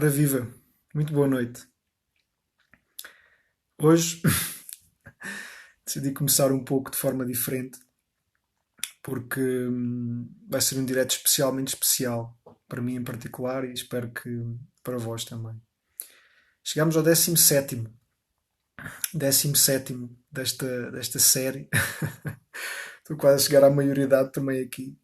Ora viva, muito boa noite. Hoje decidi começar um pouco de forma diferente, porque vai ser um direto especialmente especial, para mim em particular e espero que para vós também. Chegamos ao 17º desta série. Estou quase a chegar à maioridade também aqui.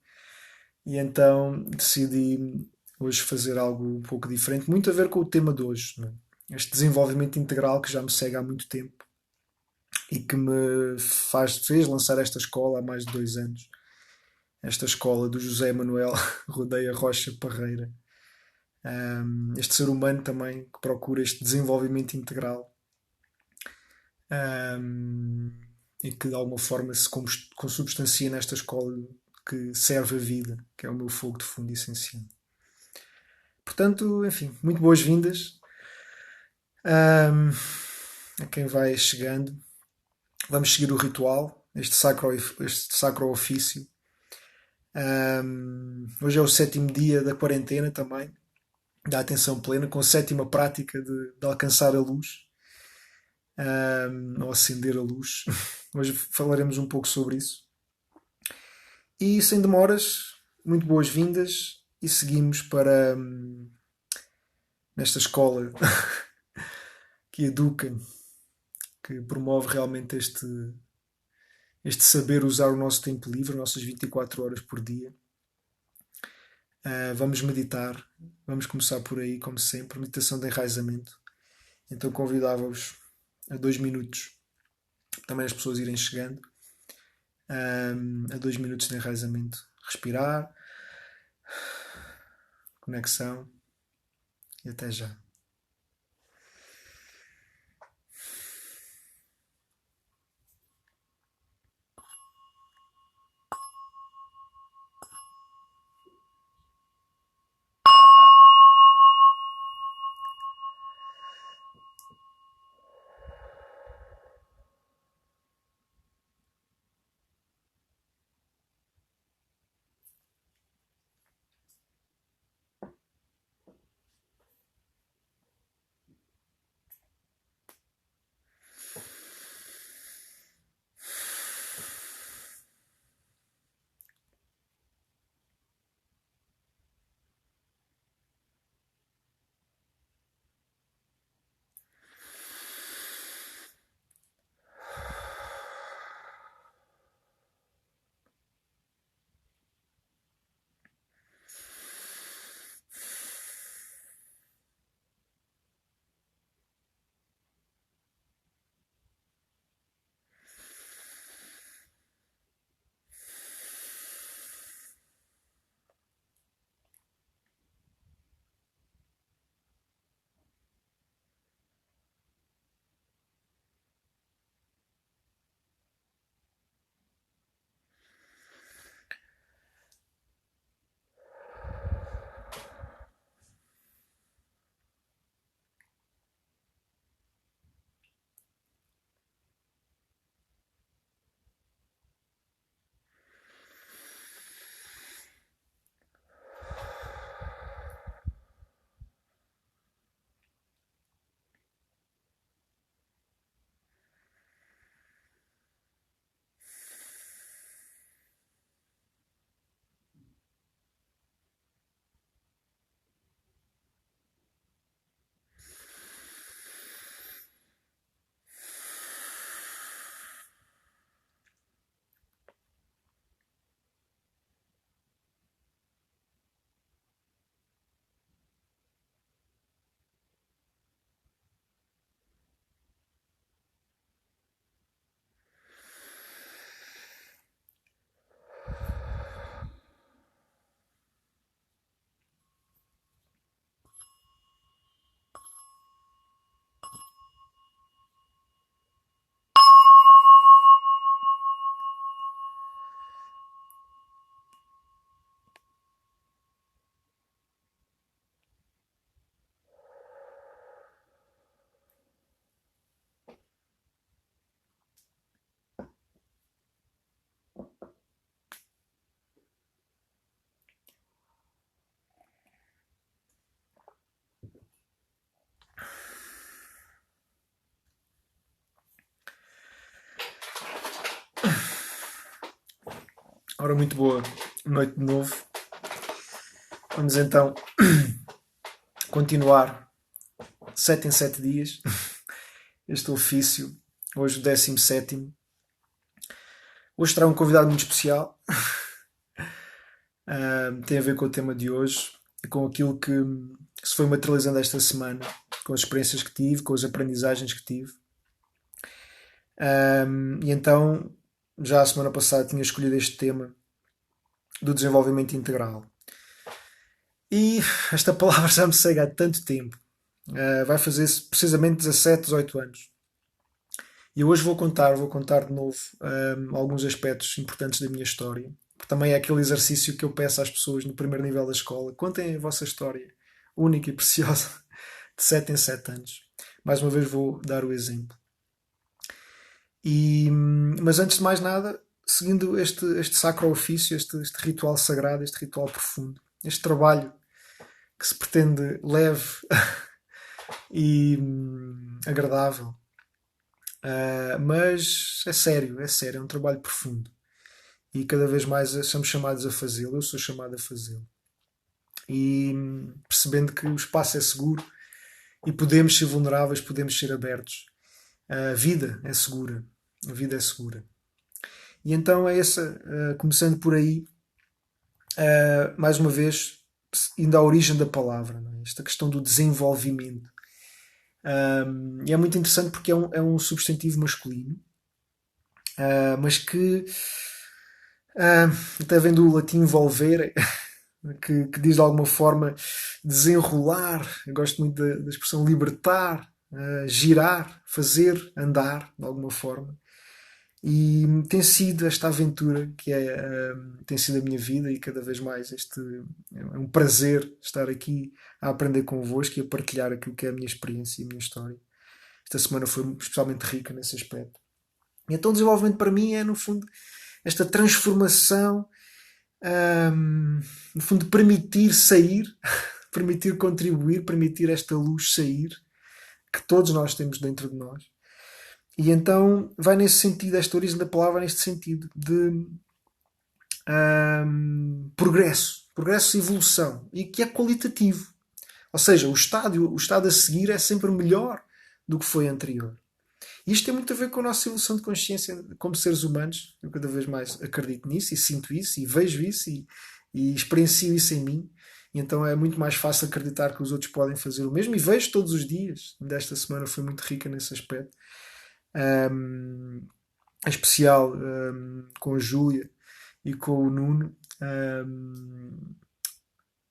E então decidi hoje fazer algo um pouco diferente, muito a ver com o tema de hoje, né? Este desenvolvimento integral que já me segue há muito tempo e que me fez lançar esta escola há mais de 2 anos. Esta escola do José Manuel Rodeia Rocha Parreira. Este ser humano também que procura este desenvolvimento integral, um, e que de alguma forma se consubstancia nesta escola que serve a vida, que é o meu fogo de fundo essencial. Portanto, enfim, muito boas-vindas, a quem vai chegando. Vamos seguir o ritual, este sacro ofício. Hoje é o 7º dia da quarentena também, da atenção plena, com a 7ª prática de alcançar a luz, ou acender a luz. Hoje falaremos um pouco sobre isso. E sem demoras, muito boas-vindas e seguimos para nesta escola que educa, que promove realmente este saber usar o nosso tempo livre, nossas 24 horas por dia. Vamos meditar, vamos começar por aí, como sempre, meditação de enraizamento. Então convidava-vos a 2 minutos, também as pessoas irem chegando, a 2 minutos de enraizamento. Respirar, conexão e até já. Ora, muito boa noite de novo. Vamos então continuar 7 em 7 dias este ofício, hoje o 17º. Hoje terá um convidado muito especial. Tem a ver com o tema de hoje e com aquilo que se foi materializando esta semana, com as experiências que tive, com as aprendizagens que tive. E então, já a semana passada tinha escolhido este tema do desenvolvimento integral. E esta palavra já me segue há tanto tempo. Vai fazer precisamente 17, 18 anos. E hoje vou contar de novo alguns aspectos importantes da minha história. Porque também é aquele exercício que eu peço às pessoas no primeiro nível da escola. Contem a vossa história única e preciosa de 7 em 7 anos. Mais uma vez vou dar o exemplo. Mas antes de mais nada, seguindo este sacro ofício, este ritual sagrado, este ritual profundo, este trabalho que se pretende leve e agradável, mas é um trabalho profundo e cada vez mais somos chamados a fazê-lo, eu sou chamado a fazê-lo, e percebendo que o espaço é seguro e podemos ser vulneráveis, podemos ser abertos, a vida é segura, a vida é segura. E então é essa, começando por aí, mais uma vez, indo à origem da palavra, não é? Esta questão do desenvolvimento. E é muito interessante porque é um substantivo masculino, mas que até vem do latim volvere, que diz de alguma forma desenrolar. Eu gosto muito da expressão libertar, girar, fazer, andar, de alguma forma. E tem sido esta aventura que tem sido a minha vida, e cada vez mais é um prazer estar aqui a aprender convosco e a partilhar aquilo que é a minha experiência e a minha história. Esta semana foi especialmente rica nesse aspecto. E então o desenvolvimento para mim é, no fundo, esta transformação, no fundo, permitir sair, permitir contribuir, permitir esta luz sair, que todos nós temos dentro de nós. E então vai nesse sentido, esta origem da palavra, neste sentido de progresso e evolução, e que é qualitativo. Ou seja, o estado a seguir é sempre melhor do que foi anterior. E isto tem muito a ver com a nossa evolução de consciência como seres humanos. Eu cada vez mais acredito nisso e sinto isso e vejo isso e experiencio isso em mim. E então é muito mais fácil acreditar que os outros podem fazer o mesmo, e vejo todos os dias. Desta semana foi muito rica nesse aspecto. Em especial com a Júlia e com o Nuno.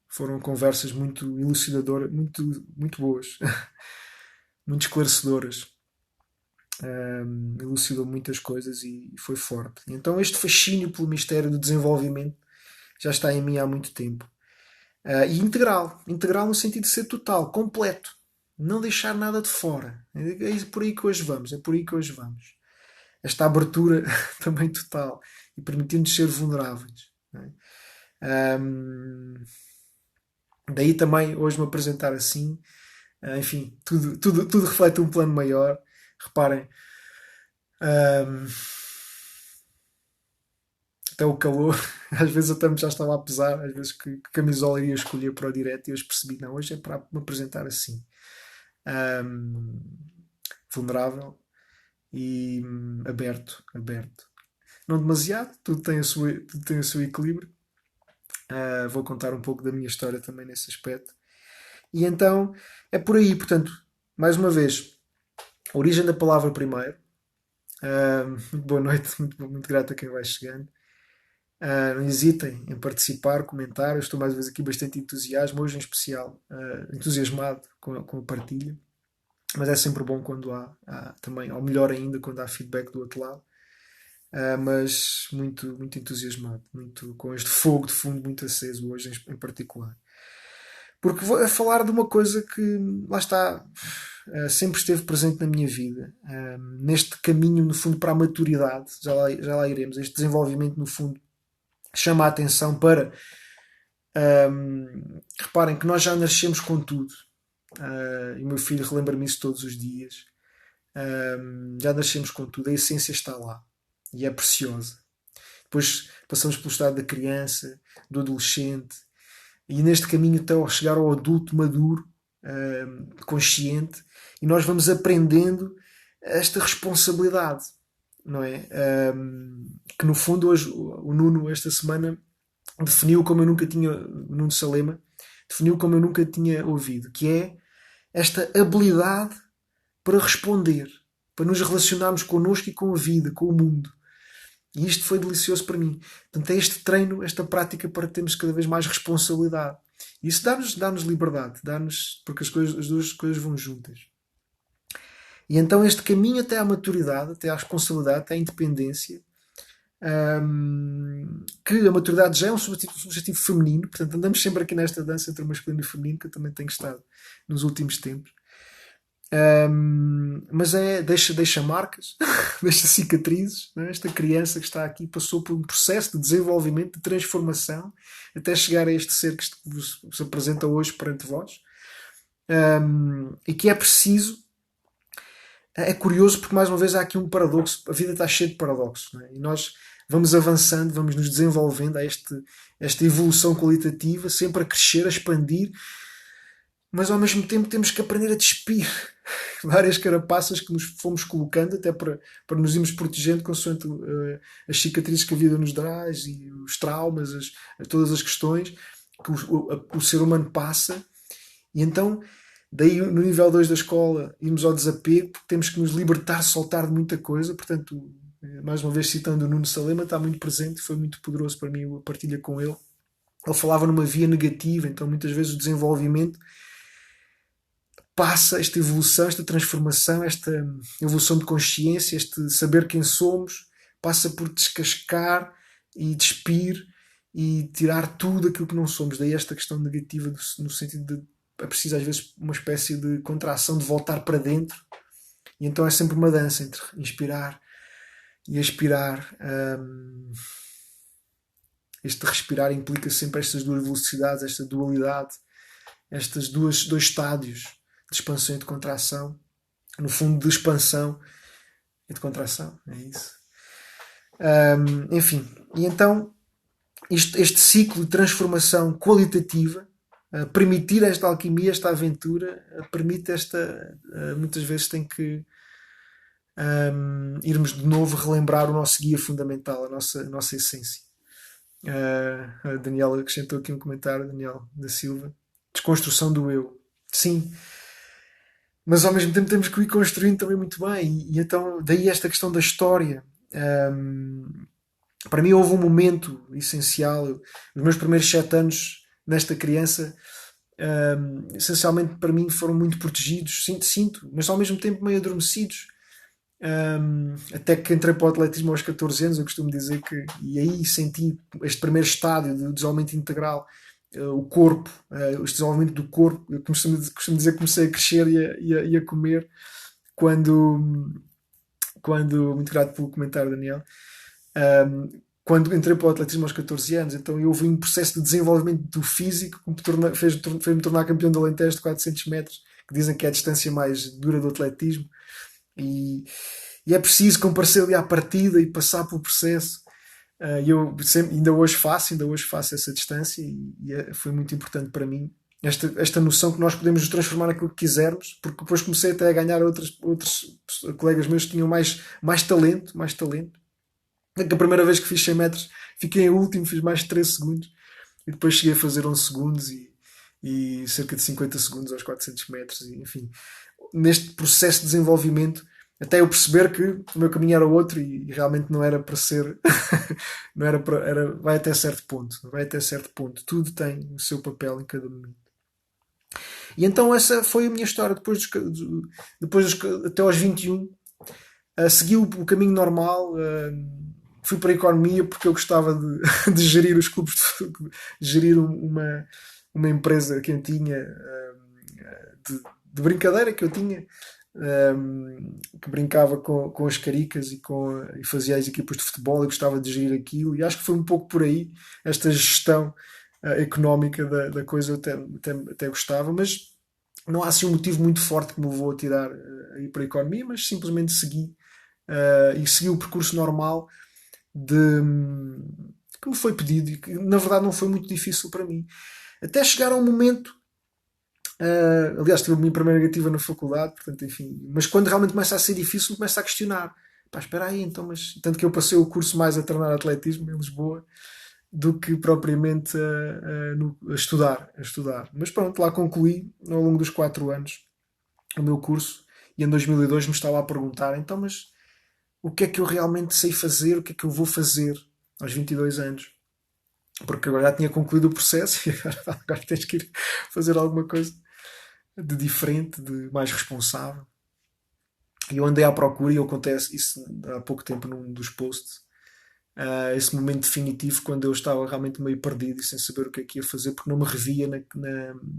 Foram conversas muito elucidadoras, muito boas, muito esclarecedoras. Elucidou muitas coisas e foi forte. Então este fascínio pelo mistério do desenvolvimento já está em mim há muito tempo. E integral no sentido de ser total, completo, não deixar nada de fora. É por aí que hoje vamos. Esta abertura também total e permitindo-nos ser vulneráveis. Não é? Daí também hoje me apresentar assim. Enfim, tudo reflete um plano maior. Reparem, até o calor, às vezes até já estava a pesar, às vezes que camisola iria escolher para o direto, e hoje percebi, não, hoje é para me apresentar assim. Vulnerável e aberto. Não demasiado, tudo tem o seu equilíbrio. Vou contar um pouco da minha história também nesse aspecto. E então é por aí, portanto, mais uma vez, a origem da palavra primeiro. Muito boa noite, muito grato a quem vai chegando. Não hesitem em participar, comentar. Eu estou mais uma vez aqui bastante entusiasmo, hoje em especial, entusiasmado com a partilha. Mas é sempre bom quando há também, ou melhor ainda, quando há feedback do outro lado. Mas muito entusiasmado, muito com este fogo de fundo muito aceso hoje em particular. Porque vou a falar de uma coisa que, lá está, sempre esteve presente na minha vida. Neste caminho, no fundo, para a maturidade, já lá iremos. Este desenvolvimento, no fundo, chama a atenção para... reparem que nós já nascemos com tudo. E o meu filho relembra-me isso todos os dias. Já nascemos com tudo, a essência está lá. E é preciosa. depois passamos pelo estado da criança, do adolescente, e neste caminho até ao chegar ao adulto maduro, consciente, e nós vamos aprendendo esta responsabilidade, não é? Que no fundo hoje o Nuno esta semana definiu como eu nunca tinha, Nuno Salema, definiu como eu nunca tinha ouvido, que é esta habilidade para responder, para nos relacionarmos connosco e com a vida, com o mundo. E isto foi delicioso para mim. Portanto, é este treino, esta prática para termos cada vez mais responsabilidade. E isso dá-nos liberdade, porque as duas coisas vão juntas. E então este caminho até à maturidade, até à responsabilidade, até à independência, que a maturidade já é um subjetivo feminino, portanto andamos sempre aqui nesta dança entre o masculino e o feminino, que eu também tenho estado nos últimos tempos. Mas deixa marcas, deixa cicatrizes, não é? Esta criança que está aqui passou por um processo de desenvolvimento, de transformação, até chegar a este ser que vos apresenta hoje perante vós, e que é preciso. É curioso porque mais uma vez há aqui um paradoxo, a vida está cheia de paradoxos, não é? E nós vamos avançando, vamos nos desenvolvendo a esta evolução qualitativa, sempre a crescer, a expandir, mas ao mesmo tempo temos que aprender a despir várias carapaças que nos fomos colocando até para nos irmos protegendo consoante as cicatrizes que a vida nos traz e os traumas, todas as questões que o ser humano passa. E então, daí no nível 2 da escola, irmos ao desapego, porque temos que nos libertar, soltar de muita coisa. Portanto, mais uma vez citando o Nuno Salema, está muito presente, foi muito poderoso para mim a partilha com ele. Ele falava numa via negativa, então muitas vezes o desenvolvimento passa esta evolução, esta transformação, esta evolução de consciência, este saber quem somos, passa por descascar e despir e tirar tudo aquilo que não somos. Daí esta questão negativa no sentido de é preciso às vezes uma espécie de contração, de voltar para dentro, e então é sempre uma dança entre inspirar e expirar. Este respirar implica sempre estas duas velocidades, esta dualidade, estes dois estádios de expansão e de contração, no fundo de expansão e de contração, é isso. Enfim, e então este ciclo de transformação qualitativa, permitir esta alquimia, esta aventura, permite muitas vezes tem que irmos de novo relembrar o nosso guia fundamental, a nossa essência. A Daniela acrescentou aqui um comentário, Daniel da Silva, desconstrução do eu. Sim, mas ao mesmo tempo temos que ir construindo também muito bem, e então daí esta questão da história. Para mim houve um momento essencial, os meus primeiros 7 anos nesta criança, essencialmente para mim foram muito protegidos, sinto, mas ao mesmo tempo meio adormecidos, até que entrei para o atletismo aos 14 anos. Eu costumo dizer que, e aí senti este primeiro estádio do desenvolvimento integral, o corpo, este desenvolvimento do corpo. Eu costumo dizer que comecei a crescer e a comer quando, muito grato pelo comentário, Daniel, quando entrei para o atletismo aos 14 anos. Então eu houve um processo de desenvolvimento do físico que fez-me tornar campeão do Alentejo de 400 metros, que dizem que é a distância mais dura do atletismo, e é preciso comparecer ali à partida e passar pelo processo. Eu ainda hoje faço essa distância, e foi muito importante para mim esta noção que nós podemos nos transformar naquilo que quisermos, porque depois comecei até a ganhar outros colegas meus que tinham mais talento. A primeira vez que fiz 100 metros fiquei em último, fiz mais de 13 segundos, e depois cheguei a fazer 11 segundos e cerca de 50 segundos aos 400 metros, e, enfim, neste processo de desenvolvimento, até eu perceber que o meu caminho era outro, e realmente não era para ser não era para, vai até certo ponto, tudo tem o seu papel em cada momento. E então essa foi a minha história. Depois até aos 21, segui o caminho normal. Fui para a economia porque eu gostava de gerir os clubes, de gerir uma empresa que eu tinha, de brincadeira que eu tinha, que brincava com as caricas e fazia as equipas de futebol. Eu gostava de gerir aquilo, e acho que foi um pouco por aí esta gestão económica da coisa. Eu até gostava, mas não há assim um motivo muito forte que me levou a tirar a ir para a economia, mas simplesmente segui o percurso normal de, que me foi pedido e que na verdade não foi muito difícil para mim. Até chegar a um momento, aliás, tive a minha primeira negativa na faculdade, portanto, enfim, mas quando realmente começa a ser difícil, começa a questionar. Pá, espera aí, então, mas tanto que eu passei o curso mais a treinar atletismo em Lisboa do que propriamente a estudar, a estudar. Mas pronto, lá concluí ao longo dos 4 anos o meu curso e em 2002 me estava a perguntar, então, mas o que é que eu realmente sei fazer, o que é que eu vou fazer aos 22 anos? Porque agora já tinha concluído o processo e agora tens que ir fazer alguma coisa de diferente, de mais responsável. E eu andei à procura e eu contei isso há pouco tempo num dos posts. Esse momento definitivo quando eu estava realmente meio perdido e sem saber o que é que ia fazer, porque não me revia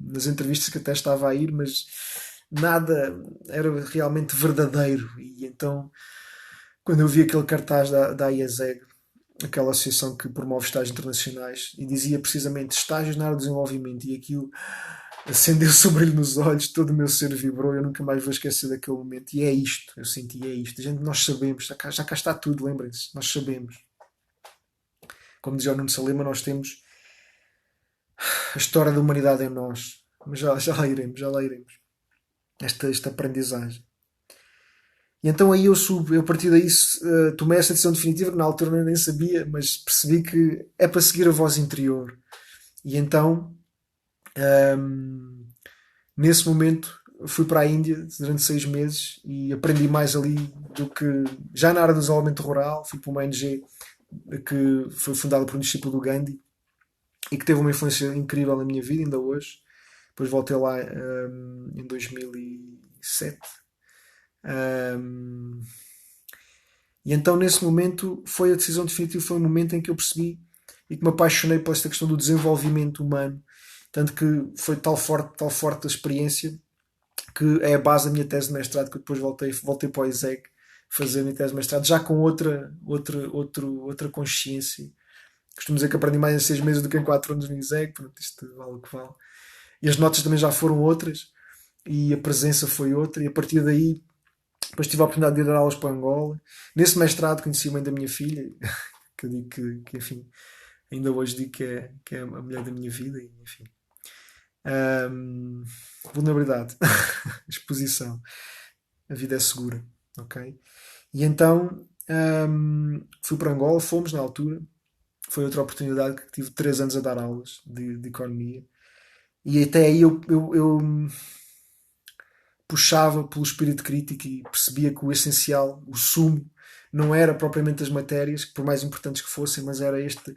nas entrevistas que até estava a ir, mas nada era realmente verdadeiro. E então, quando eu vi aquele cartaz da IESEG, aquela associação que promove estágios internacionais, e dizia precisamente estágios na área do desenvolvimento, e aquilo acendeu-se um brilho nos olhos, todo o meu ser vibrou, eu nunca mais vou esquecer daquele momento. E é isto, eu senti, é isto. Gente, nós sabemos, já cá está tudo, lembrem-se, nós sabemos. Como dizia o Nuno Salema, nós temos a história da humanidade em nós. Mas já lá iremos, já lá iremos. Esta aprendizagem. E então aí eu subo, eu a partir daí tomei essa decisão definitiva que na altura nem sabia, mas percebi que é para seguir a voz interior. E então, hum, nesse momento, fui para a Índia durante 6 meses e aprendi mais ali do que já na área do desenvolvimento rural. Fui para uma ONG que foi fundada por um discípulo do Gandhi e que teve uma influência incrível na minha vida ainda hoje. Depois voltei lá em 2007. Um, e então nesse momento foi a decisão definitiva, foi o momento em que eu percebi e que me apaixonei por esta questão do desenvolvimento humano. Tanto que foi tal forte a experiência que é a base da minha tese de mestrado, que eu depois voltei para o ISEG fazer a minha tese de mestrado, já com outra consciência. Costumo dizer que aprendi mais em 6 meses do que em 4 anos no ISEG, pronto, isto vale o que vale. E as notas também já foram outras, e a presença foi outra, e a partir daí, depois tive a oportunidade de ir dar aulas para Angola. Nesse mestrado conheci a mãe da minha filha, que eu digo enfim, ainda hoje digo que é a mulher da minha vida, e, enfim. Ahm, Vulnerabilidade, exposição, a vida é segura, ok? E então fui para Angola, fomos na altura, foi outra oportunidade que tive 3 anos a dar aulas de economia. E até aí eu puxava pelo espírito crítico e percebia que o essencial, o sumo, não era propriamente as matérias, que por mais importantes que fossem, mas era este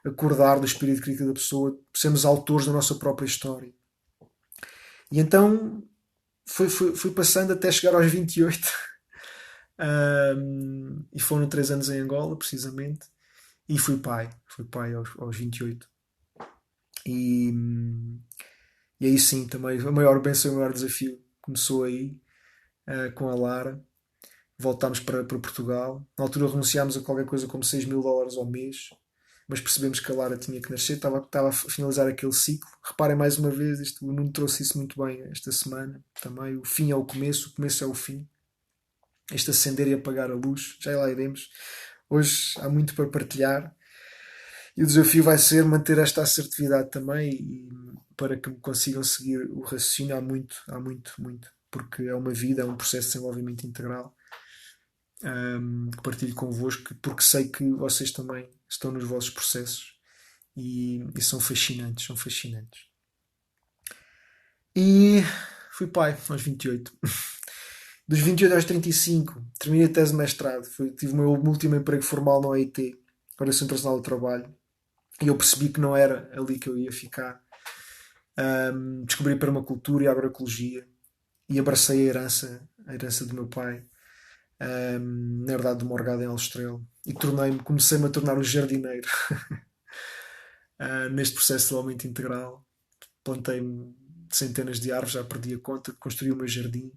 acordar do espírito crítico da pessoa, sermos autores da nossa própria história. E então fui passando até chegar aos 28. E foram 3 anos em Angola, precisamente. E fui pai aos 28. E, e aí sim, também a maior bênção e o maior desafio começou aí, com a Lara. Voltámos para Portugal. Na altura renunciámos a qualquer coisa como US$ 6.000 ao mês, mas percebemos que a Lara tinha que nascer, estava a finalizar aquele ciclo. Reparem mais uma vez, o Nuno trouxe isso muito bem esta semana também. O fim é o começo é o fim. Este acender e apagar a luz, já lá iremos. Hoje há muito para partilhar e o desafio vai ser manter esta assertividade também e para que consigam seguir o raciocínio há muito, muito, porque é uma vida, é um processo de desenvolvimento integral, que partilho convosco, porque sei que vocês também estão nos vossos processos e são fascinantes, são fascinantes. E fui pai aos 28. Dos 28 aos 35, terminei a tese de mestrado. Tive o meu último emprego formal no OIT, Organização Internacional do Trabalho, e eu percebi que não era ali que eu ia ficar. Descobri permacultura e agroecologia e abracei a herança do meu pai, na verdade de Morgado em Alstrel, e comecei-me a tornar um jardineiro. Neste processo de desenvolvimento integral, plantei-me centenas de árvores, já perdi a conta, construí o meu jardim,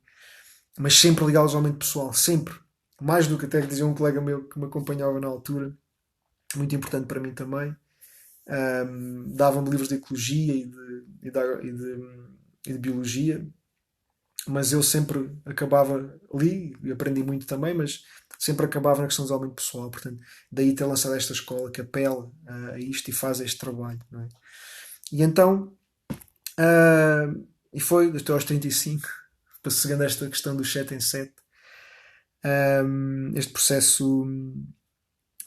mas sempre ligado ao desenvolvimento pessoal, sempre. Mais do que até que dizia um colega meu que me acompanhava na altura, muito importante para mim também. Dava-me livros de ecologia e de biologia, mas eu sempre acabava ali e aprendi muito também, mas sempre acabava na questão do desenvolvimento pessoal. Portanto, daí ter lançado esta escola que apela a isto e faz este trabalho. Não é? E então, ah, e foi até aos 35, seguindo esta questão do 7 em 7, este processo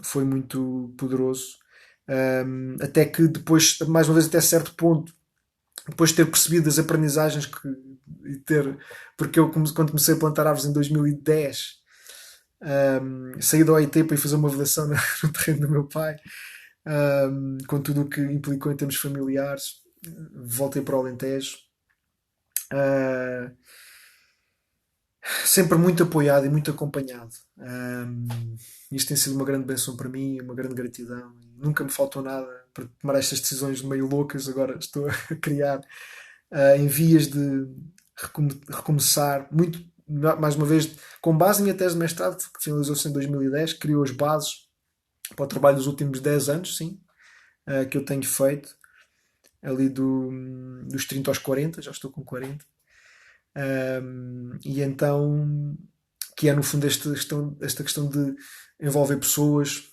foi muito poderoso. Até que depois, mais uma vez, até certo ponto, depois de ter percebido as aprendizagens e ter. Porque eu, quando comecei a plantar árvores em 2010, saí do OIT para ir fazer uma vedação no terreno do meu pai, com tudo o que implicou em termos familiares. Voltei para o Alentejo. Uh, Sempre muito apoiado e muito acompanhado. Isto tem sido uma grande bênção para mim, uma grande gratidão. Nunca me faltou nada para tomar estas decisões meio loucas. Agora estou a criar em vias de recomeçar, muito, mais uma vez, com base na minha tese de mestrado, que finalizou-se em 2010, criou as bases para o trabalho dos últimos 10 anos, sim, que eu tenho feito, ali dos 30 aos 40, já estou com 40. E então, que é no fundo esta questão de envolver pessoas,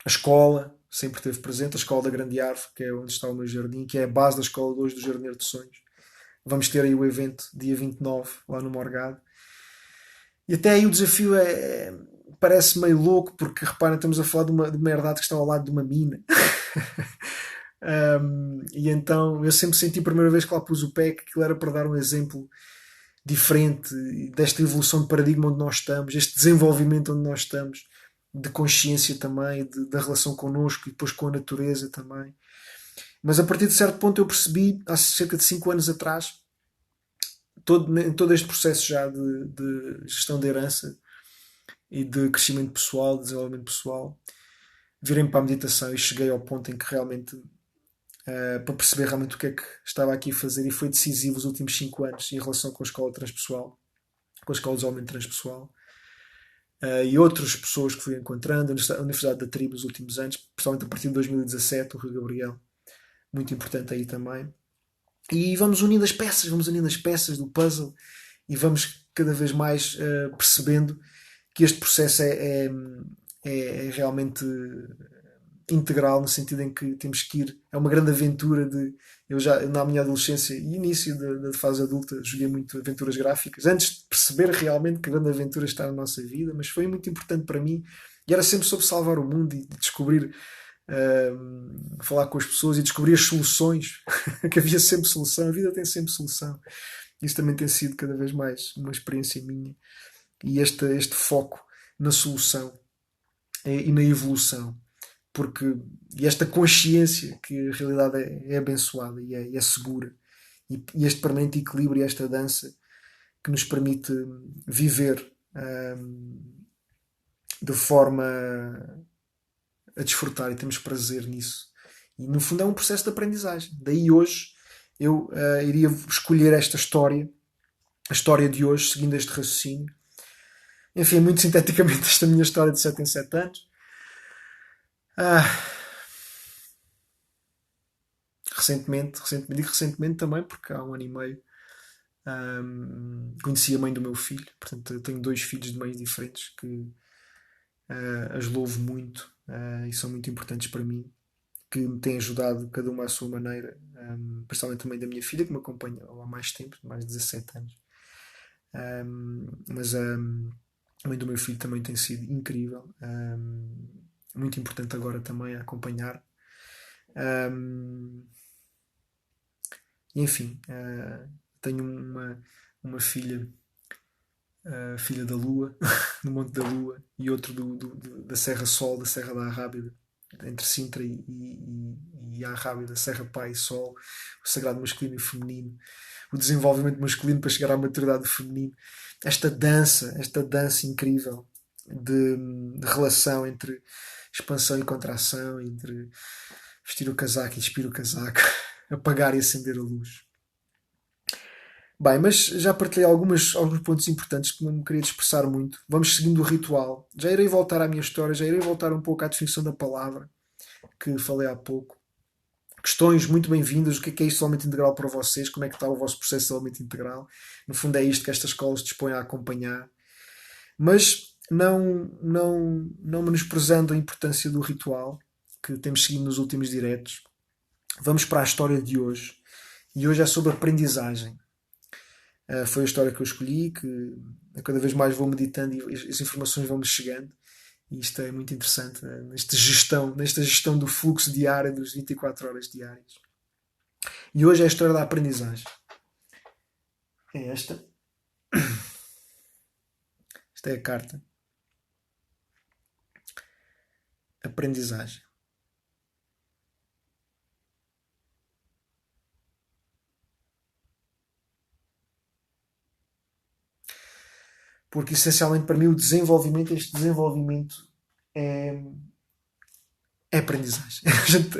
a escola sempre esteve presente, a escola da Grande Árvore, que é onde está o meu jardim, que é a base da escola de hoje do Jardineiro de Sonhos. Vamos ter aí o evento dia 29 lá no Morgado. E até aí o desafio parece meio louco, porque reparem, estamos a falar de uma herdade que está ao lado de uma mina. E então eu sempre senti a primeira vez que lá pus o pé que aquilo era para dar um exemplo diferente desta evolução de paradigma onde nós estamos, este desenvolvimento onde nós estamos, de consciência também, da relação connosco e depois com a natureza também. Mas a partir de certo ponto eu percebi, há cerca de 5 anos atrás, em todo este processo já de gestão de herança e de crescimento pessoal, de desenvolvimento pessoal, virei-me para a meditação e cheguei ao ponto em que realmente, para perceber realmente o que é que estava aqui a fazer, e foi decisivo os últimos 5 anos em relação com a escola transpessoal, com a escola de desenvolvimento transpessoal, e outras pessoas que fui encontrando, a Universidade da Tribo nos últimos anos, principalmente a partir de 2017, o Rui Gabriel, muito importante aí também. E vamos unindo as peças do puzzle e vamos cada vez mais percebendo que este processo é realmente integral, no sentido em que temos que ir. É uma grande aventura eu já, na minha adolescência e início da fase adulta, joguei muito aventuras gráficas, antes de perceber realmente que a grande aventura está na nossa vida, mas foi muito importante para mim e era sempre sobre salvar o mundo e descobrir, falar com as pessoas e descobrir as soluções, que havia sempre solução, a vida tem sempre solução. Isso também tem sido cada vez mais uma experiência minha, e este foco na solução e na evolução, porque e esta consciência que a realidade é abençoada e é segura, e este permanente equilíbrio e esta dança que nos permite viver de forma a desfrutar, e temos prazer nisso. E no fundo é um processo de aprendizagem. Daí hoje eu iria escolher esta história, a história de hoje, seguindo este raciocínio. Enfim, muito sinteticamente, esta minha história de 7 em 7 anos. Recentemente também, porque há 1 ano e meio conheci a mãe do meu filho. Portanto, eu tenho 2 filhos de mães diferentes que as louvo muito e são muito importantes para mim, que me têm ajudado cada uma à sua maneira, principalmente a mãe da minha filha, que me acompanha há mais tempo, mais de 17 anos. Mas a mãe do meu filho também tem sido incrível, muito importante agora também a acompanhar. E enfim, tenho uma filha, filha da Lua, do Monte da Lua, e outro da Serra Sol, da Serra da Arrábida, entre Sintra e a Arrábida, Serra Pai e Sol, o sagrado masculino e feminino, o desenvolvimento masculino para chegar à maturidade feminino, esta dança incrível de relação entre expansão e contração, entre vestir o casaco e despir o casaco, apagar e acender a luz. Bem, mas já partilhei alguns pontos importantes que não me queria expressar muito. Vamos seguindo o ritual. Já irei voltar à minha história, já irei voltar um pouco à definição da palavra que falei há pouco. Questões muito bem-vindas. O que é isto de desenvolvimento integral para vocês? Como é que está o vosso processo de desenvolvimento integral? No fundo é isto que esta escola se dispõe a acompanhar. Mas não menosprezando a importância do ritual que temos seguido nos últimos diretos, vamos para a história de hoje. E hoje é sobre aprendizagem. Foi a história que eu escolhi, que cada vez mais vou meditando e as informações vão-me chegando. E isto é muito interessante, nesta gestão do fluxo diário dos 24 horas diárias. E hoje é a história da aprendizagem. É esta. Esta é a carta. Aprendizagem. Porque essencialmente para mim este desenvolvimento é, é aprendizagem.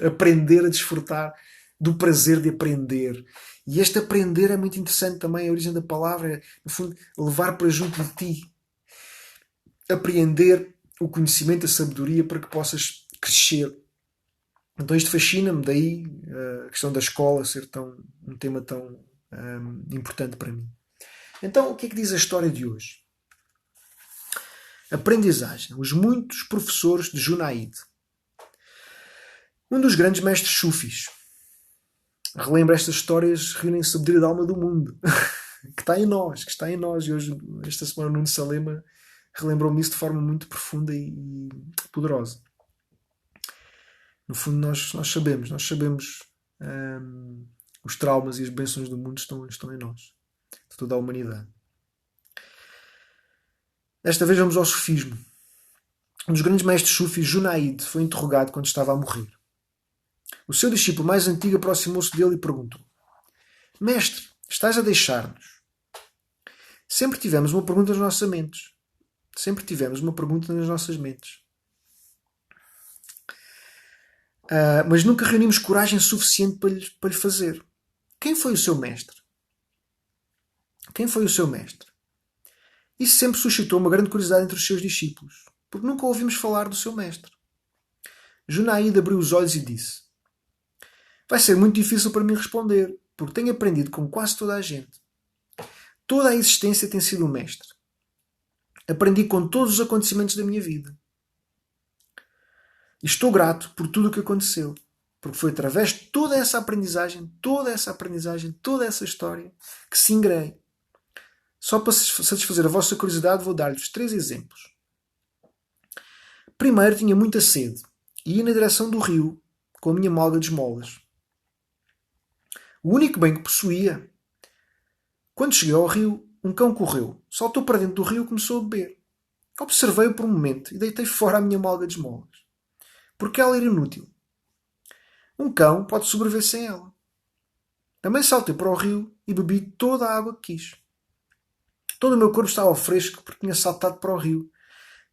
Aprender a desfrutar do prazer de aprender. E este aprender é muito interessante também. A origem da palavra é, no fundo, levar para junto de ti. Apreender o conhecimento, a sabedoria para que possas crescer. Então isto fascina-me, daí a questão da escola ser um tema tão importante para mim. Então o que é que diz a história de hoje? Aprendizagem. Os muitos professores de Junaid. Um dos grandes mestres sufis. Relembra estas histórias reúnem sabedoria da alma do mundo. Que está em nós, que está em nós. E hoje, esta semana, Nuno Salema relembrou-me isso de forma muito profunda e poderosa. No fundo, nós sabemos os traumas e as bênçãos do mundo estão em nós, de toda a humanidade. Desta vez vamos ao sufismo. Um dos grandes mestres sufis, Junaid, foi interrogado quando estava a morrer. O seu discípulo mais antigo aproximou-se dele e perguntou: Mestre, estás a deixar-nos? Sempre tivemos uma pergunta nas nossas mentes. Sempre tivemos uma pergunta nas nossas mentes. Mas nunca reunimos coragem suficiente para lhe fazer. Quem foi o seu mestre? Quem foi o seu mestre? Isso sempre suscitou uma grande curiosidade entre os seus discípulos, porque nunca ouvimos falar do seu mestre. Junaid abriu os olhos e disse: Vai ser muito difícil para mim responder, porque tenho aprendido com quase toda a gente. Toda a existência tem sido um mestre. Aprendi com todos os acontecimentos da minha vida. E estou grato por tudo o que aconteceu, porque foi através de toda essa aprendizagem, toda essa história, que se ingrei. Só para satisfazer a vossa curiosidade, vou dar-lhes 3 exemplos. Primeiro, tinha muita sede e ia na direção do rio com a minha malga de esmolas. O único bem que possuía. Quando cheguei ao rio, um cão correu, saltou para dentro do rio e começou a beber. Observei-o por um momento e deitei fora a minha malga de esmolas, porque ela era inútil. Um cão pode sobreviver sem ela. Também saltei para o rio e bebi toda a água que quis. Todo o meu corpo estava fresco porque tinha saltado para o rio.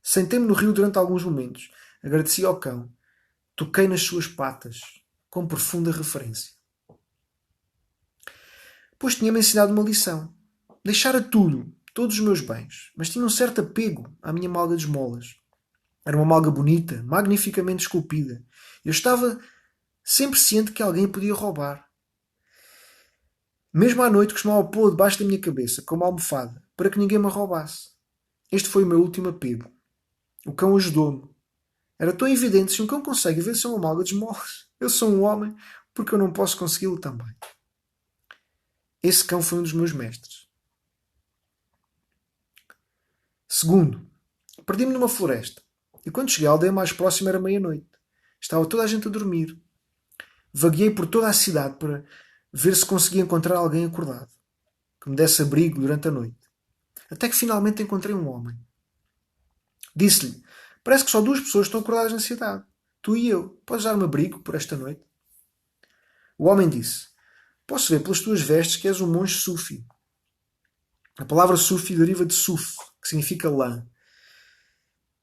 Sentei-me no rio durante alguns momentos. Agradeci ao cão. Toquei nas suas patas, com profunda referência. Pois tinha-me ensinado uma lição. Deixara tudo, todos os meus bens, mas tinha um certo apego à minha malga de esmolas. Era uma malga bonita, magnificamente esculpida. Eu estava sempre ciente que alguém podia roubar. Mesmo à noite costumava pô-la debaixo da minha cabeça, como almofada, para que ninguém me roubasse. Este foi o meu último apego. O cão ajudou-me. Era tão evidente: se um cão consegue vencer uma malga de esmolas, eu sou um homem, porque eu não posso consegui-lo também. Esse cão foi um dos meus mestres. Segundo, perdi-me numa floresta, e quando cheguei à aldeia mais próxima era meia-noite. Estava toda a gente a dormir. Vagueei por toda a cidade para ver se conseguia encontrar alguém acordado, que me desse abrigo durante a noite. Até que finalmente encontrei um homem. Disse-lhe: Parece que só 2 pessoas estão acordadas na cidade. Tu e eu. Podes dar-me abrigo por esta noite? O homem disse: Posso ver pelas tuas vestes que és um monge sufi. A palavra sufi deriva de suf, que significa lã.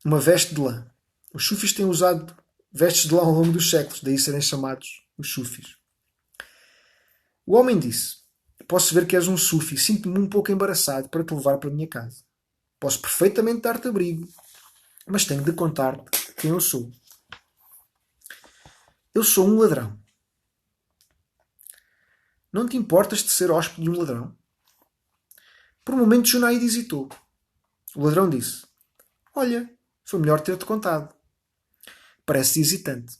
Uma veste de lã. Os sufis têm usado vestes de lã ao longo dos séculos, daí serem chamados os sufis. O homem disse: Posso ver que és um sufi. Sinto-me um pouco embaraçado para te levar para a minha casa. Posso perfeitamente dar-te abrigo, mas tenho de contar-te quem eu sou. Eu sou um ladrão. Não te importas de ser hóspede de um ladrão? Por um momento, Junaid hesitou. O ladrão disse: Olha, foi melhor ter-te contado. Parece hesitante.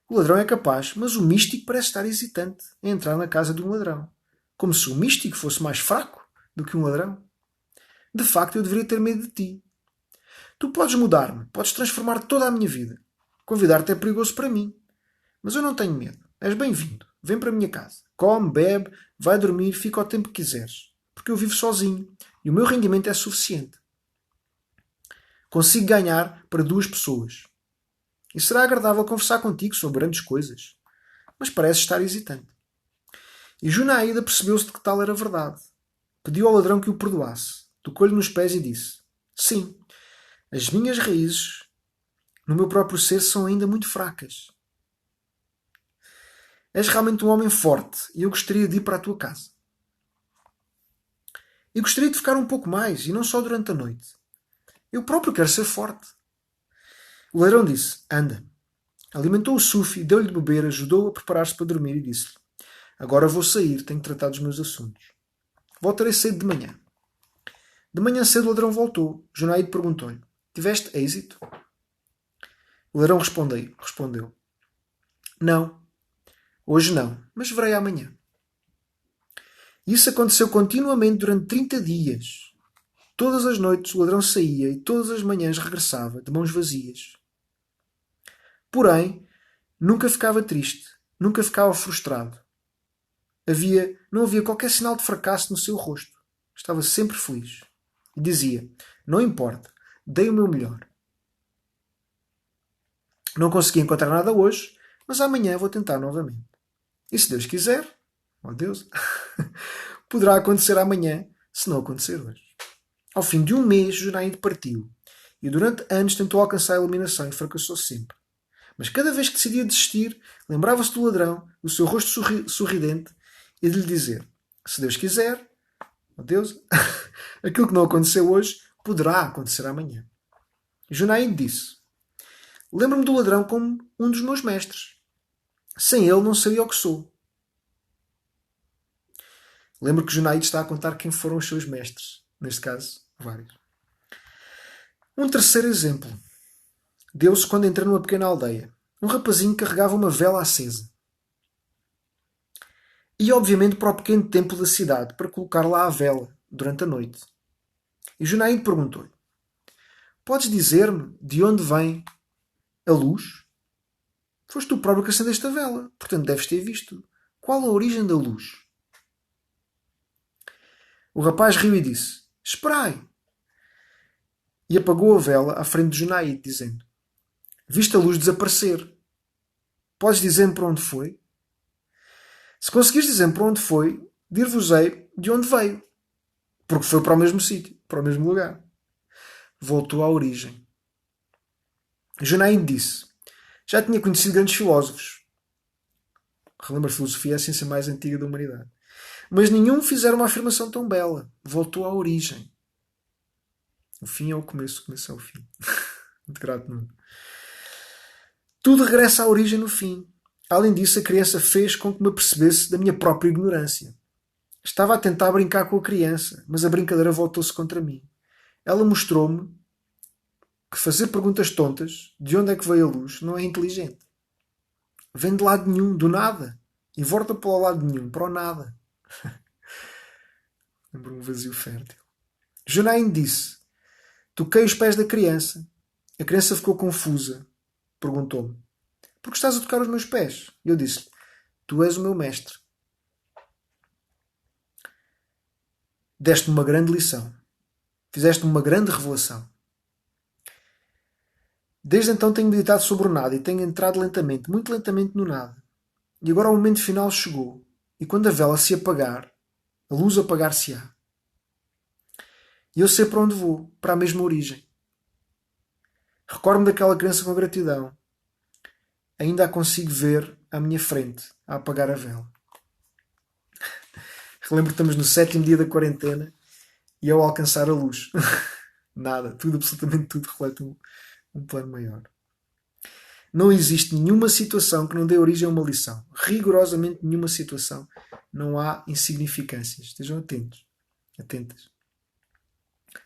O ladrão é capaz, mas o místico parece estar hesitante em entrar na casa de um ladrão. Como se o místico fosse mais fraco do que um ladrão. De facto, eu deveria ter medo de ti. Tu podes mudar-me, podes transformar toda a minha vida. Convidar-te é perigoso para mim. Mas eu não tenho medo. És bem-vindo. Vem para a minha casa. Come, bebe, vai dormir, fica o tempo que quiseres. Porque eu vivo sozinho e o meu rendimento é suficiente. Consigo ganhar para 2 pessoas. E será agradável conversar contigo sobre grandes coisas. Mas parece estar hesitante. E Junaída percebeu-se de que tal era verdade. Pediu ao ladrão que o perdoasse. Tocou-lhe nos pés e disse: Sim, as minhas raízes no meu próprio ser são ainda muito fracas. És realmente um homem forte e eu gostaria de ir para a tua casa. E gostaria de ficar um pouco mais e não só durante a noite. Eu próprio quero ser forte. O ladrão disse: Anda. Alimentou o Sufi, deu-lhe de beber, ajudou-o a preparar-se para dormir e disse-lhe: Agora vou sair, tenho que tratar dos meus assuntos. Voltarei cedo de manhã. De manhã cedo o ladrão voltou. Junaíde perguntou-lhe: Tiveste êxito? O ladrão respondeu: Não, hoje não, mas verei amanhã. Isso aconteceu continuamente durante 30 dias. Todas as noites o ladrão saía e todas as manhãs regressava, de mãos vazias. Porém, nunca ficava triste, nunca ficava frustrado. Não havia qualquer sinal de fracasso no seu rosto. Estava sempre feliz. E dizia: Não importa, dei o meu melhor. Não consegui encontrar nada hoje, mas amanhã vou tentar novamente. E se Deus quiser, ó Deus, poderá acontecer amanhã, se não acontecer hoje. Ao fim de um mês, Junaíde partiu. E durante anos tentou alcançar a iluminação e fracassou sempre. Mas cada vez que decidia desistir, lembrava-se do ladrão, do seu rosto sorridente, e de lhe dizer: Se Deus quiser, ó Deus, aquilo que não aconteceu hoje poderá acontecer amanhã. Junaíde disse: Lembro-me do ladrão como um dos meus mestres. Sem ele não seria o que sou. Lembro que Junaíde está a contar quem foram os seus mestres. Neste caso, vários. Um terceiro exemplo. Deu-se quando entrei numa pequena aldeia. Um rapazinho carregava uma vela acesa. E obviamente para o pequeno templo da cidade, para colocar lá a vela, durante a noite. E Junaíde perguntou-lhe: Podes dizer-me de onde vem a luz? Foste tu próprio que acendeste a vela, portanto deves ter visto. Qual a origem da luz? O rapaz riu e disse: Esperai! E apagou a vela à frente de Junaíde, dizendo: Viste a luz desaparecer. Podes dizer-me para onde foi? Se conseguires dizer-me para onde foi, dir-vos-ei de onde veio. Porque foi para o mesmo sítio, para o mesmo lugar. Voltou à origem. Junaíde disse: Já tinha conhecido grandes filósofos. Relembra, a filosofia é a ciência mais antiga da humanidade. Mas nenhum fizeram uma afirmação tão bela. Voltou à origem. O fim é o começo é o fim. Muito grato, não? Tudo regressa à origem no fim. Além disso, a criança fez com que me apercebesse da minha própria ignorância. Estava a tentar brincar com a criança, mas a brincadeira voltou-se contra mim. Ela mostrou-me que fazer perguntas tontas, de onde é que veio a luz, não é inteligente. Vem de lado nenhum, do nada. E volta para o lado nenhum, para o nada. Lembro um vazio fértil. Junaíde disse: Toquei os pés da criança. A criança ficou confusa. Perguntou-me: Por que estás a tocar os meus pés? E eu disse-lhe: Tu és o meu mestre. Deste-me uma grande lição. Fizeste-me uma grande revelação. Desde então tenho meditado sobre o nada e tenho entrado lentamente, muito lentamente no nada. E agora o momento final chegou. E quando a vela se apagar, a luz apagar-se-á. E eu sei para onde vou, para a mesma origem. Recordo-me daquela criança com gratidão. Ainda a consigo ver à minha frente, a apagar a vela. Relembro que estamos no 7º dia da quarentena e ao alcançar a luz. Nada, tudo, absolutamente tudo reflete um plano maior. Não existe nenhuma situação que não dê origem a uma lição. Rigorosamente nenhuma situação. Não há insignificâncias. Estejam atentos. Atentas.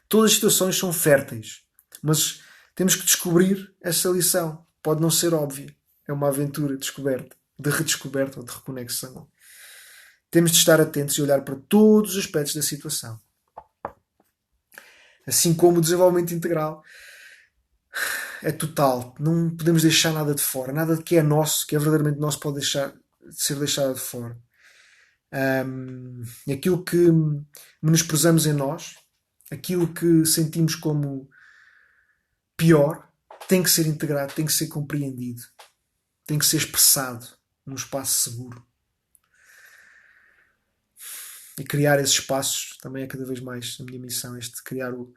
Todas as situações são férteis. Mas temos que descobrir essa lição. Pode não ser óbvia. É uma aventura de descoberta, de redescoberta ou de reconexão. Temos de estar atentos e olhar para todos os aspectos da situação. Assim como o desenvolvimento integral é total. Não podemos deixar nada de fora. Nada que é nosso, que é verdadeiramente nosso, pode ser deixado de fora. Aquilo que menosprezamos em nós, aquilo que sentimos como pior, tem que ser integrado, tem que ser compreendido, tem que ser expressado num espaço seguro. E criar esses espaços também é cada vez mais a minha missão, este de criar o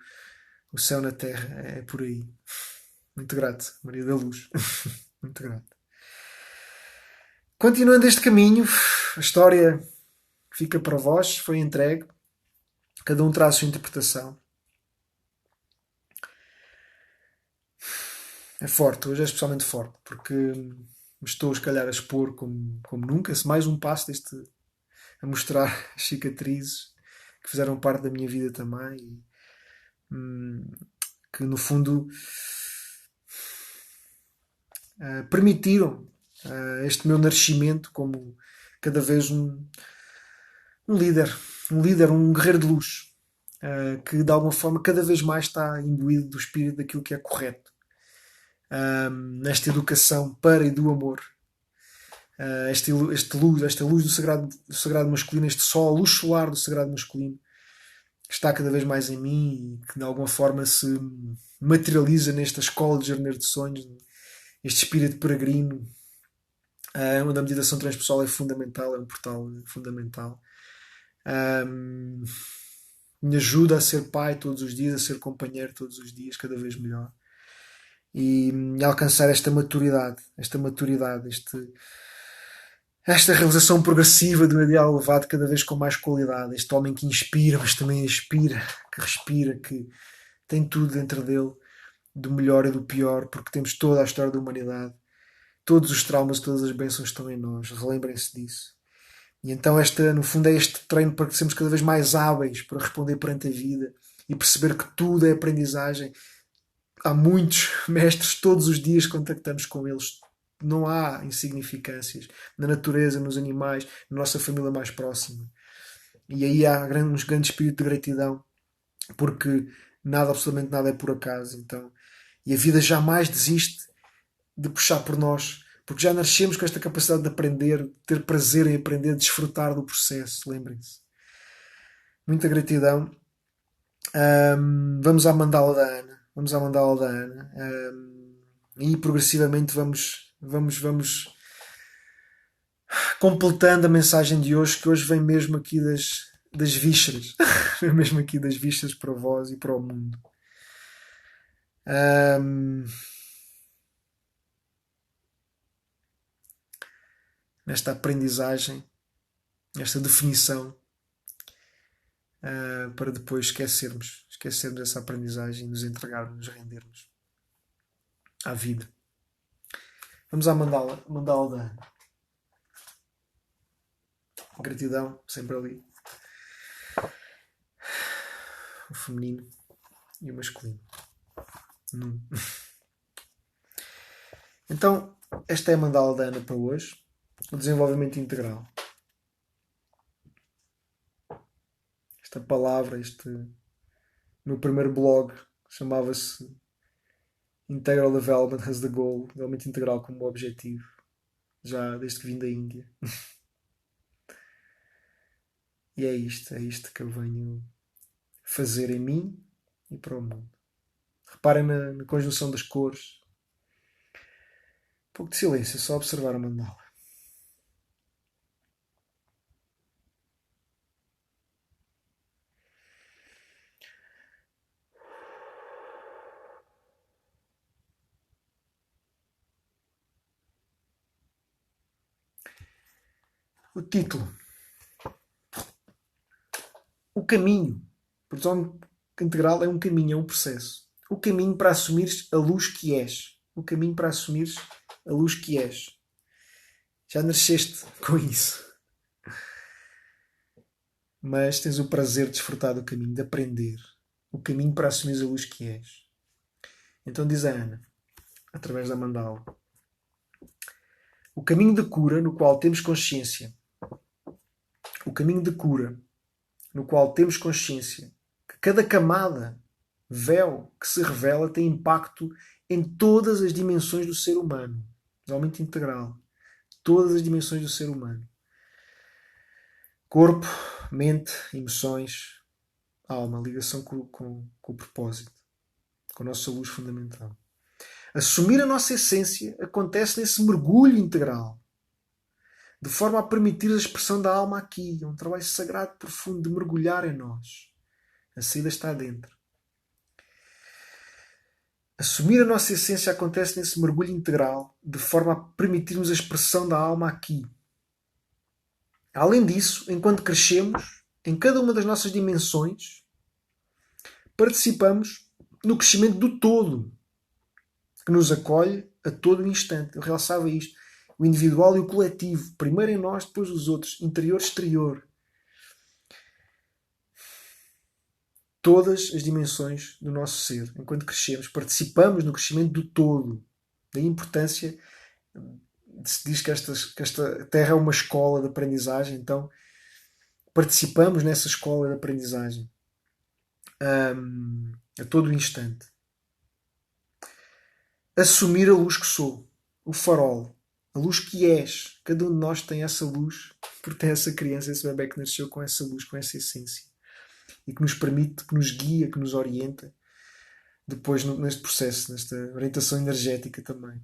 céu na terra, é por aí. Muito grato, Maria da Luz. Muito grato. Continuando este caminho, a história fica para vós, foi entregue. Cada um traz a sua interpretação. É forte, hoje é especialmente forte, porque me estou, se calhar, a expor como nunca. Se mais um passo a mostrar as cicatrizes que fizeram parte da minha vida também. E, que, no fundo, permitiram este meu nascimento como cada vez um líder, um guerreiro de luz, que de alguma forma cada vez mais está imbuído do espírito daquilo que é correto, nesta educação para e do amor, esta luz do sagrado masculino, este sol, a luz solar do sagrado masculino, que está cada vez mais em mim e que de alguma forma se materializa nesta escola de jardineiro de sonhos, este espírito peregrino, onde a meditação transpessoal é fundamental, é um portal fundamental. Me ajuda a ser pai todos os dias, a ser companheiro todos os dias, cada vez melhor. E a alcançar esta maturidade, esta realização progressiva do ideal elevado cada vez com mais qualidade. Este homem que inspira, mas também expira, que respira, que tem tudo dentro dele, do melhor e do pior, porque temos toda a história da humanidade. Todos os traumas, todas as bênçãos estão em nós. Relembrem-se disso. E então, no fundo, é este treino para que sermos cada vez mais hábeis para responder perante a vida e perceber que tudo é aprendizagem. Há muitos mestres, todos os dias contactamos com eles. Não há insignificâncias na natureza, nos animais, na nossa família mais próxima. E aí há um grande espírito de gratidão, porque nada, absolutamente nada é por acaso. Então, e a vida jamais desiste de puxar por nós, porque já nascemos com esta capacidade de aprender, de ter prazer em aprender, de desfrutar do processo, lembrem-se. Muita gratidão. Vamos à mandala da Ana. E progressivamente vamos completando a mensagem de hoje, que hoje vem mesmo aqui das vísceras. Vem mesmo aqui das vísceras para vós e para o mundo. Nesta aprendizagem, nesta definição, para depois esquecermos essa aprendizagem e nos entregarmos, nos rendermos à vida. Vamos à mandala da Ana. Gratidão, sempre ali. O feminino e o masculino. Então, esta é a mandala da Ana para hoje. O desenvolvimento integral. Esta palavra, meu primeiro blog chamava-se Integral Development has the Goal, desenvolvimento integral como objetivo, já desde que vim da Índia. E é isto que eu venho fazer em mim e para o mundo. Reparem na conjunção das cores. Um pouco de silêncio, só observar a mandala. O título. O caminho. Produção integral é um caminho, é um processo. O caminho para assumires a luz que és. O caminho para assumires a luz que és. Já nasceste com isso. Mas tens o prazer de desfrutar do caminho, de aprender. O caminho para assumires a luz que és. Então diz a Ana, através da mandala: o caminho de cura no qual temos consciência, o caminho de cura no qual temos consciência que cada camada, véu que se revela tem impacto em todas as dimensões do ser humano, totalmente integral, todas as dimensões do ser humano: corpo, mente, emoções, alma, ligação com o propósito, com a nossa luz fundamental. Assumir a nossa essência acontece nesse mergulho integral, de forma a permitir a expressão da alma aqui. É um trabalho sagrado profundo de mergulhar em nós. A saída está dentro. Assumir a nossa essência acontece nesse mergulho integral, de forma a permitirmos a expressão da alma aqui. Além disso, enquanto crescemos, em cada uma das nossas dimensões, participamos no crescimento do todo, que nos acolhe a todo o instante. Eu realçava isto. O individual e o coletivo. Primeiro em nós, depois os outros. Interior, exterior. Todas as dimensões do nosso ser. Enquanto crescemos, participamos no crescimento do todo. Da importância. Se diz que esta Terra é uma escola de aprendizagem, então participamos nessa escola de aprendizagem a todo o instante. Assumir a luz que sou, o farol, a luz que és. Cada um de nós tem essa luz, porque tem essa criança, esse bebê que nasceu com essa luz, com essa essência, e que nos permite, que nos guia, que nos orienta depois neste processo, nesta orientação energética também.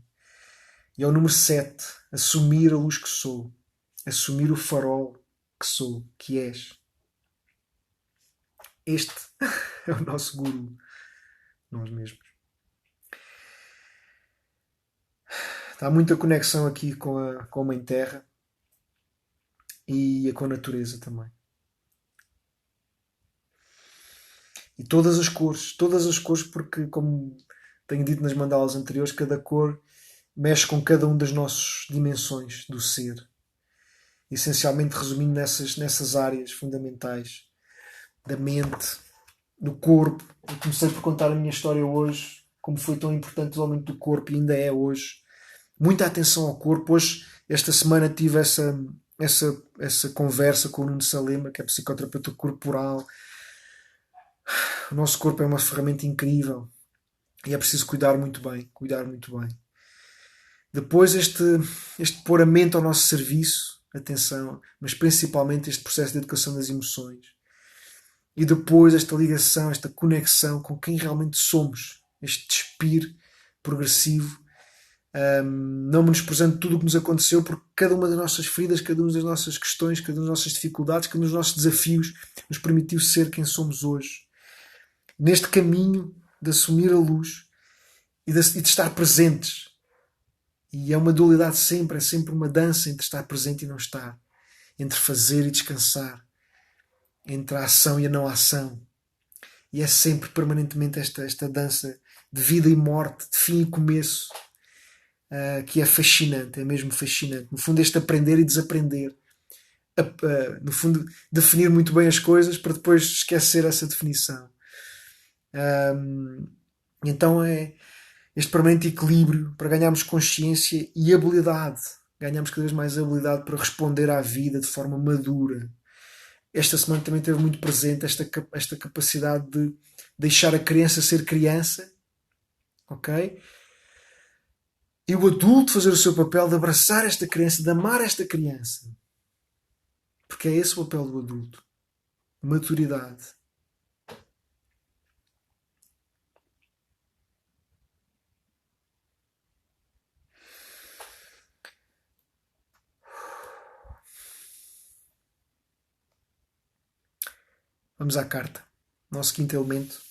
E é o número 7, assumir a luz que sou, assumir o farol que sou, que és. Este é o nosso guru, nós mesmos. Há muita conexão aqui com a Mãe Terra e com a natureza também. E todas as cores, porque, como tenho dito nas mandalas anteriores, cada cor mexe com cada uma das nossas dimensões do ser. Essencialmente resumindo nessas áreas fundamentais da mente, do corpo. Eu comecei por contar a minha história hoje, como foi tão importante o aumento do corpo e ainda é hoje. Muita atenção ao corpo. Hoje, esta semana, tive essa conversa com o Nuno Salema, que é psicoterapeuta corporal. O nosso corpo é uma ferramenta incrível e é preciso cuidar muito bem. Depois, este pôr a mente ao nosso serviço, atenção, mas principalmente este processo de educação das emoções. E depois esta ligação, esta conexão com quem realmente somos, este despir progressivo, não menosprezando tudo o que nos aconteceu, porque cada uma das nossas feridas, cada uma das nossas questões, cada uma das nossas dificuldades, cada um dos nossos desafios nos permitiu ser quem somos hoje. Neste caminho de assumir a luz e de estar presentes. E é uma dualidade sempre, é sempre uma dança entre estar presente e não estar, entre fazer e descansar, entre a ação e a não ação. E é sempre, permanentemente, esta dança de vida e morte, de fim e começo, que é fascinante, é mesmo fascinante. No fundo, este aprender e desaprender. No fundo, definir muito bem as coisas para depois esquecer essa definição. Então é este permanente equilíbrio para ganharmos consciência e habilidade. Ganhamos cada vez mais habilidade para responder à vida de forma madura. Esta semana também teve muito presente esta capacidade de deixar a criança ser criança, ok? E o adulto fazer o seu papel de abraçar esta criança, de amar esta criança. Porque é esse o papel do adulto. Maturidade. Vamos à carta. Nosso quinto elemento.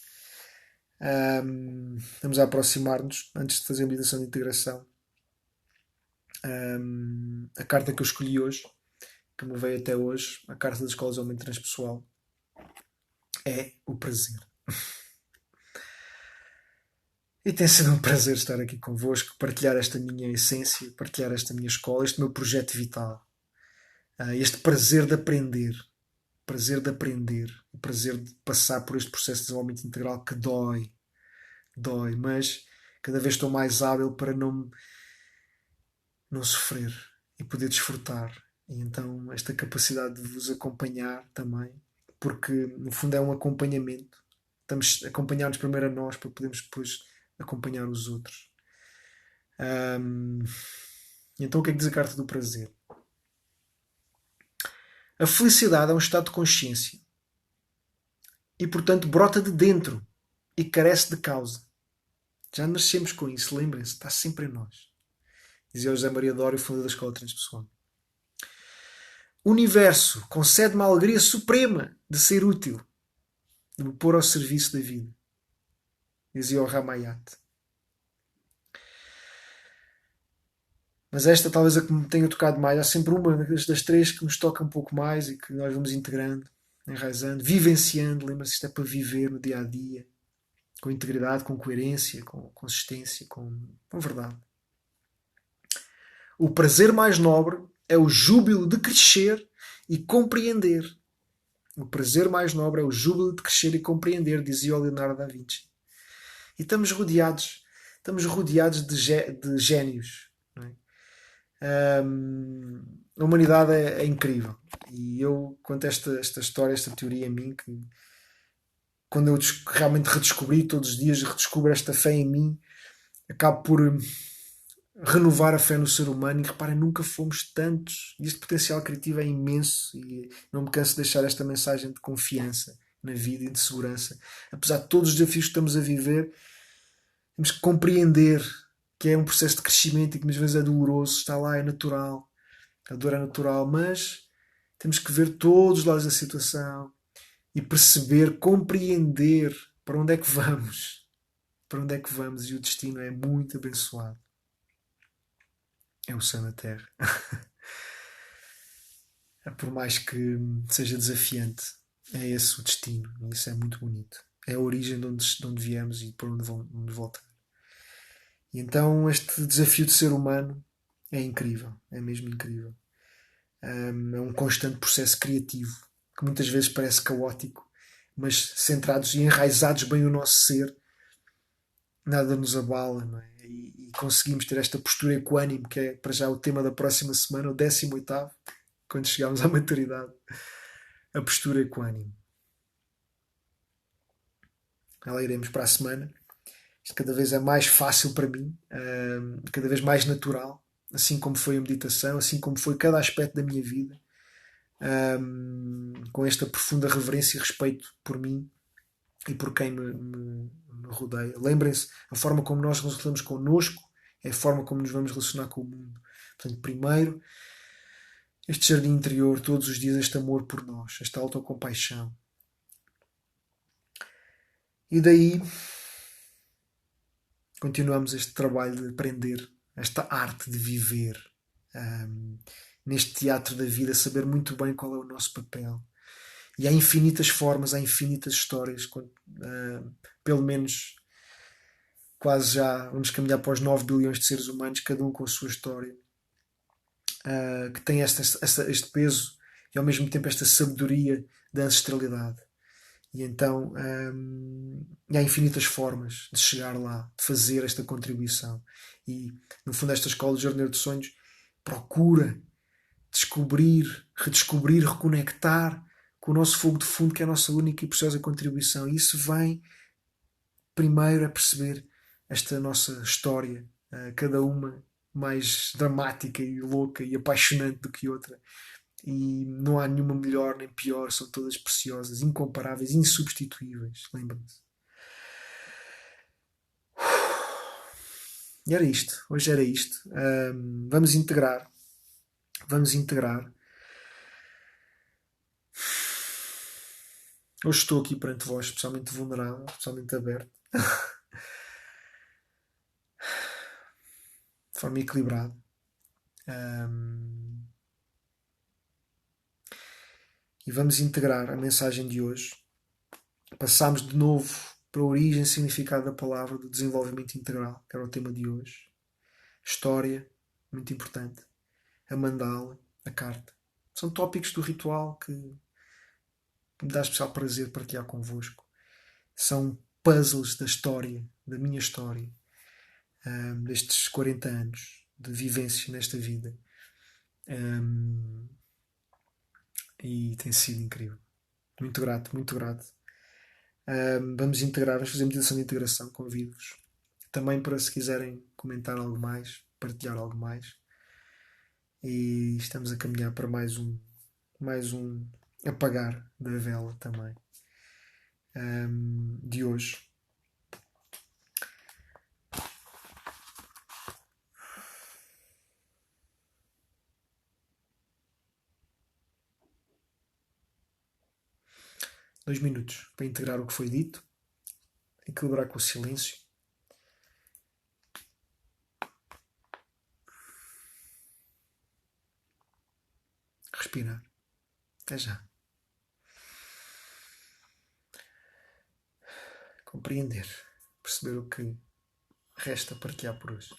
Vamos a aproximar-nos antes de fazer a meditação de integração. A carta que eu escolhi hoje, que me veio até hoje, a carta das escolas de aumento transpessoal, é o prazer. E tem sido um prazer estar aqui convosco, partilhar esta minha essência, partilhar esta minha escola, este meu projeto vital. Este prazer de aprender, o prazer de passar por este processo de desenvolvimento integral que dói, mas Cada vez estou mais hábil para não sofrer e poder desfrutar. E então esta capacidade de vos acompanhar também, porque no fundo é um acompanhamento. Estamos a acompanhar-nos primeiro a nós para podermos depois acompanhar os outros. Ahm, então o que é que diz a carta do prazer? A felicidade é um estado de consciência e, portanto, brota de dentro e carece de causa. Já nascemos com isso, lembrem-se, está sempre em nós. Dizia o José Maria Dório, fundador da Escola Transpessoal. O universo concede-me a alegria suprema de ser útil, de me pôr ao serviço da vida. Dizia o Ramayat. Mas esta talvez a que me tenha tocado mais. Há sempre uma das três que nos toca um pouco mais e que nós vamos integrando, enraizando, vivenciando. Lembra-se, isto é para viver no dia a dia, com integridade, com coerência, com consistência, com verdade. O prazer mais nobre é o júbilo de crescer e compreender. O prazer mais nobre é o júbilo de crescer e compreender, dizia o Leonardo da Vinci. E estamos rodeados de génios. Não é? A humanidade é incrível. E eu conto esta história, esta teoria em mim, que quando eu realmente redescobri todos os dias, redescubro esta fé em mim, acabo por renovar a fé no ser humano. E reparem, nunca fomos tantos. E este potencial criativo é imenso. E não me canso de deixar esta mensagem de confiança na vida e de segurança. Apesar de todos os desafios que estamos a viver, temos que compreender que é um processo de crescimento e que muitas vezes é doloroso, está lá, é natural, a dor é natural, mas temos que ver todos os lados da situação e perceber, compreender para onde é que vamos. Para onde é que vamos, e o destino é muito abençoado. É o céu na terra. Por mais que seja desafiante, é esse o destino, e isso é muito bonito. É a origem de onde viemos e para onde vamos voltar. E então este desafio de ser humano é incrível, é mesmo incrível. É um constante processo criativo que muitas vezes parece caótico, mas centrados e enraizados bem no nosso ser, nada nos abala, não é? E conseguimos ter esta postura equânime, que é para já o tema da próxima semana, o 18º, quando chegarmos à maturidade. A postura equânime. Lá iremos para a semana. Isto cada vez é mais fácil para mim, cada vez mais natural, assim como foi a meditação, assim como foi cada aspecto da minha vida, com esta profunda reverência e respeito por mim e por quem me rodeia. Lembrem-se, a forma como nós nos relacionamos connosco é a forma como nos vamos relacionar com o mundo. Portanto, primeiro, este jardim interior, todos os dias, este amor por nós, esta autocompaixão. E daí continuamos este trabalho de aprender esta arte de viver neste teatro da vida, saber muito bem qual é o nosso papel. E há infinitas formas, há infinitas histórias, pelo menos quase já vamos caminhar para os 9 bilhões de seres humanos, cada um com a sua história, que tem este peso e ao mesmo tempo esta sabedoria da ancestralidade. E então há infinitas formas de chegar lá, de fazer esta contribuição. E no fundo esta escola de Jornada de Sonhos procura descobrir, redescobrir, reconectar com o nosso fogo de fundo, que é a nossa única e preciosa contribuição. E isso vem primeiro a perceber esta nossa história, cada uma mais dramática e louca e apaixonante do que outra. E não há nenhuma melhor nem pior, são todas preciosas, incomparáveis, insubstituíveis. Lembrem-se. E era isto, hoje era isto. Vamos integrar. Vamos integrar. Hoje estou aqui perante vós, especialmente vulnerável, especialmente aberto, de forma equilibrada. E vamos integrar a mensagem de hoje. Passamos de novo para a origem e significado da palavra do desenvolvimento integral, que era o tema de hoje. História, muito importante. A mandala, a carta. São tópicos do ritual que me dá especial prazer partilhar convosco. São puzzles da história, da minha história. destes 40 anos de vivência nesta vida. Um, e tem sido incrível. Muito grato, muito grato. Vamos integrar, vamos fazer meditação de integração, convido-vos. Também para se quiserem comentar algo mais, partilhar algo mais. E estamos a caminhar para mais um apagar da vela também, de hoje. Dois minutos para integrar o que foi dito, equilibrar com o silêncio. Respirar. Até já. Compreender. Perceber o que resta partilhar por hoje.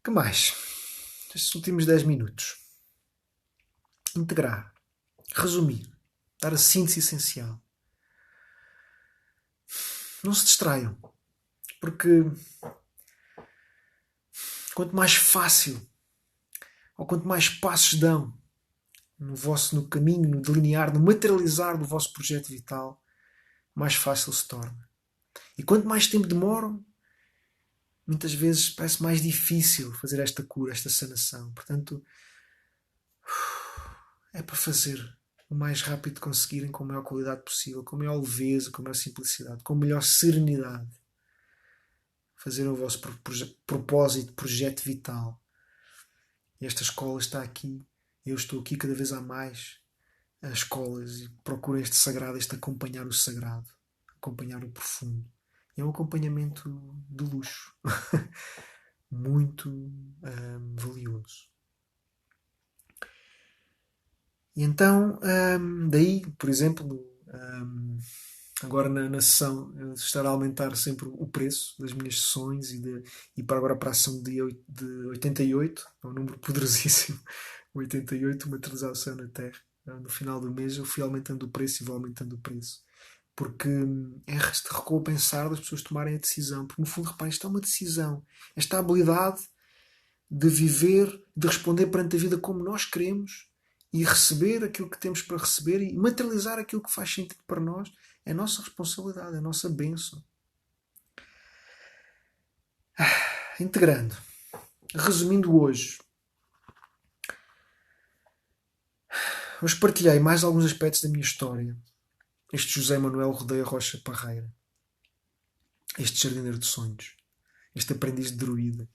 Que mais? Estes últimos 10 minutos. Integrar. Resumir. Dar a síntese essencial. Não se distraiam. Porque quanto mais fácil ou quanto mais passos dão no caminho, no delinear, no materializar do vosso projeto vital, mais fácil se torna. E quanto mais tempo demoram, muitas vezes parece mais difícil fazer esta cura, esta sanação. Portanto, é para fazer o mais rápido que conseguirem, com a maior qualidade possível, com a maior leveza, com a maior simplicidade, com a melhor serenidade. Fazer o vosso propósito, projeto vital E esta escola está aqui. Eu estou aqui, cada vez há mais as escolas e procuram este sagrado, este acompanhar o sagrado, acompanhar o profundo. E é um acompanhamento de luxo, muito valioso. E então, daí, por exemplo, agora na sessão, estar a aumentar sempre o preço das minhas sessões e para agora para a sessão de 88, é um número poderosíssimo, 88, uma transação na Terra. No final do mês eu fui aumentando o preço e vou aumentando o preço. Porque é recompensar das pessoas tomarem a decisão. Porque no fundo, reparem, isto é uma decisão. Esta habilidade de viver, de responder perante a vida como nós queremos e receber aquilo que temos para receber e materializar aquilo que faz sentido para nós, é a nossa responsabilidade, é a nossa bênção. Integrando. Resumindo hoje partilhei mais alguns aspectos da minha história. Este José Manuel Rodeia Rocha Parreira. Este jardineiro de sonhos. Este aprendiz de druida.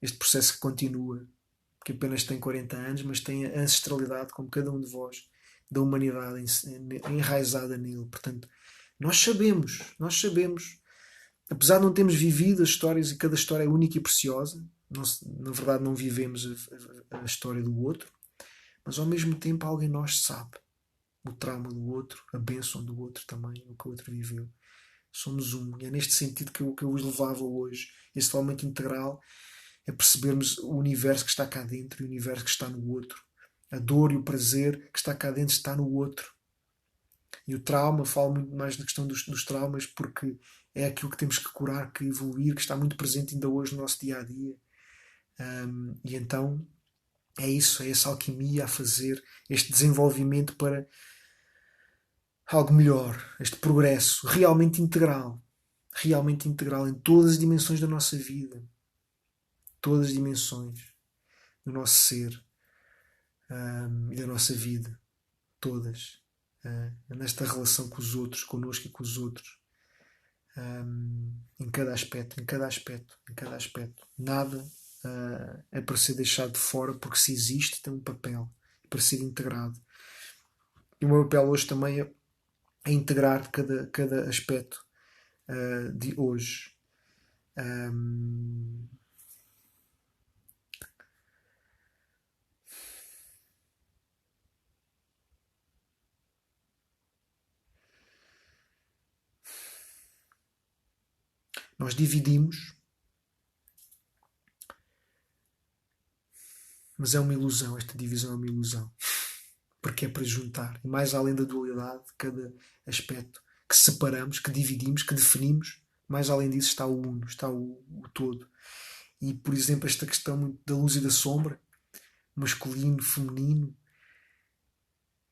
Este processo que continua, que apenas tem 40 anos, mas tem a ancestralidade, como cada um de vós, da humanidade enraizada nele. Portanto, nós sabemos, apesar de não termos vivido as histórias e cada história é única e preciosa, na verdade não vivemos a história do outro, mas ao mesmo tempo alguém em nós sabe o trauma do outro, a bênção do outro também, o que o outro viveu. Somos um. E é neste sentido que eu vos levava hoje. Esse momento integral é percebermos o universo que está cá dentro e o universo que está no outro. A dor e o prazer que está cá dentro está no outro. E o trauma, falo muito mais da questão dos traumas, porque é aquilo que temos que curar, que evoluir, que está muito presente ainda hoje no nosso dia a dia. E então é isso, é essa alquimia a fazer, este desenvolvimento para algo melhor, este progresso realmente integral em todas as dimensões da nossa vida, todas as dimensões do nosso ser e da nossa vida, todas, nesta relação com os outros, connosco e com os outros, em cada aspecto, em cada aspecto, em cada aspecto. Nada é para ser deixado de fora, porque se existe tem um papel para ser integrado. E o meu papel hoje também é integrar cada aspecto de hoje. Nós dividimos, mas é uma ilusão, esta divisão é uma ilusão. Porque é para juntar. E mais além da dualidade, cada aspecto que separamos, que dividimos, que definimos, mais além disso está o uno, está o todo. E, por exemplo, esta questão da luz e da sombra, masculino, feminino,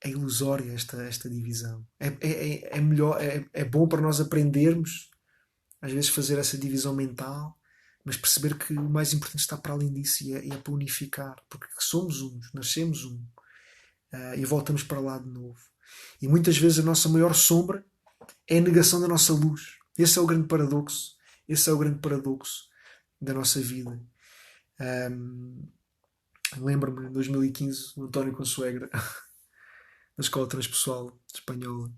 é ilusória esta divisão. É melhor, é bom para nós aprendermos, às vezes, fazer essa divisão mental, mas perceber que o mais importante está para além disso e é para unificar, porque somos uns, nascemos um. E voltamos para lá de novo. E muitas vezes a nossa maior sombra é a negação da nossa luz. Esse é o grande paradoxo. Esse é o grande paradoxo da nossa vida. Lembro-me, em 2015, o António Consuegra, na Escola Transpessoal Espanhola,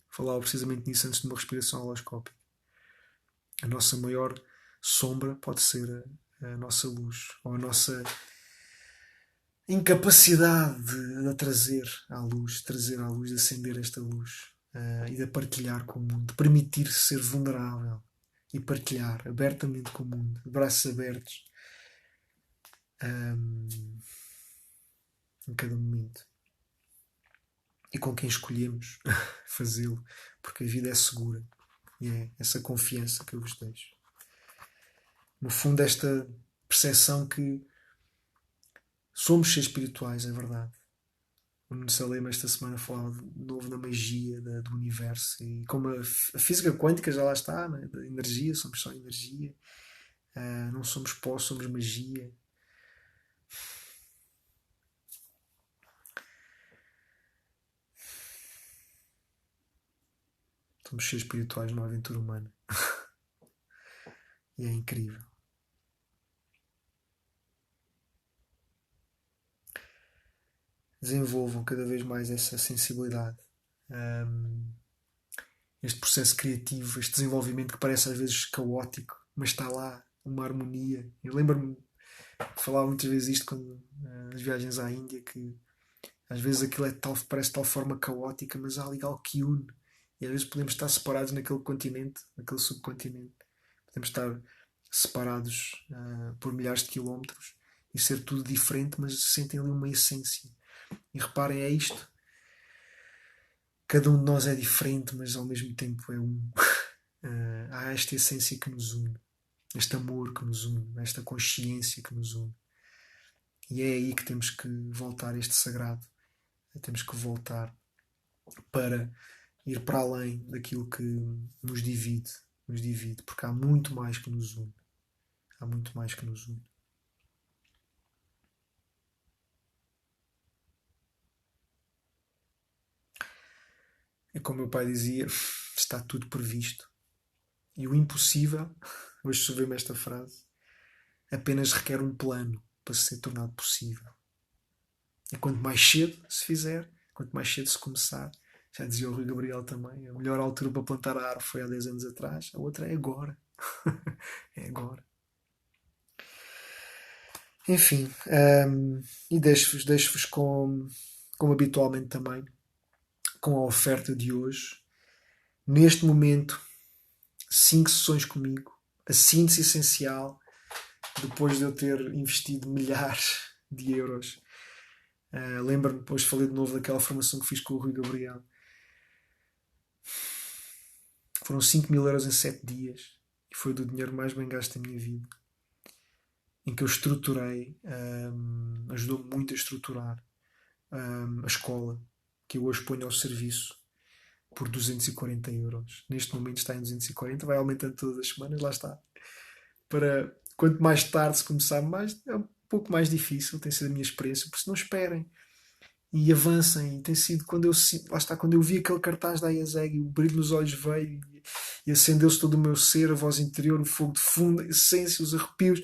falava precisamente nisso antes de uma respiração holoscópica. A nossa maior sombra pode ser a nossa luz, ou a nossa incapacidade de trazer à luz, de acender esta luz e de partilhar com o mundo, de permitir ser vulnerável e partilhar abertamente com o mundo, de braços abertos em cada momento. E com quem escolhemos fazê-lo, porque a vida é segura e é essa confiança que eu vos deixo. No fundo, esta percepção que somos seres espirituais, é verdade. O Nuno Salema esta semana falava de novo da magia do universo e como a física quântica já lá está, né? Da energia, somos só energia, não somos pó, somos magia. Somos seres espirituais numa aventura humana. E é incrível. desenvolvam cada vez mais essa sensibilidade, um, este processo criativo, este desenvolvimento que parece às vezes caótico, mas está lá uma harmonia. Eu lembro-me de falar muitas vezes isto quando, nas viagens à Índia, que às vezes aquilo é tal, parece de tal forma caótica, mas há ali algo que une. E às vezes podemos estar separados naquele continente, naquele subcontinente. Podemos estar separados por milhares de quilómetros e ser tudo diferente, mas sentem ali uma essência. E reparem, é isto. Cada um de nós é diferente, mas ao mesmo tempo é um. Há esta essência que nos une, este amor que nos une, esta consciência que nos une. E é aí que temos que voltar a este sagrado. Temos que voltar para ir para além daquilo que nos divide, porque há muito mais que nos une. Há muito mais que nos une. É como meu pai dizia, está tudo previsto. E o impossível, hoje choveu-me esta frase, apenas requer um plano para ser tornado possível. E quanto mais cedo se fizer, quanto mais cedo se começar, já dizia o Rui Gabriel também, a melhor altura para plantar a árvore foi há 10 anos atrás, a outra é agora. É agora. Enfim, e deixo-vos como habitualmente também, com a oferta de hoje. Neste momento, 5 sessões comigo, a síntese essencial, depois de eu ter investido milhares de euros. Lembro-me, depois falei de novo daquela formação que fiz com o Rui Gabriel. Foram 5.000 euros em 7 dias e foi do dinheiro mais bem gasto da minha vida. Em que eu estruturei, ajudou-me muito a estruturar a escola, que eu hoje ponho ao serviço por 240 euros. Neste momento está em 240, vai aumentando todas as semanas, lá está. Para quanto mais tarde se começar, mais é um pouco mais difícil, tem sido a minha experiência, por isso não esperem e avancem. E tem sido quando eu, lá está, quando eu vi aquele cartaz da IASEG, o brilho nos olhos veio e acendeu-se todo o meu ser, a voz interior, o fogo de fundo, a essência, os arrepios.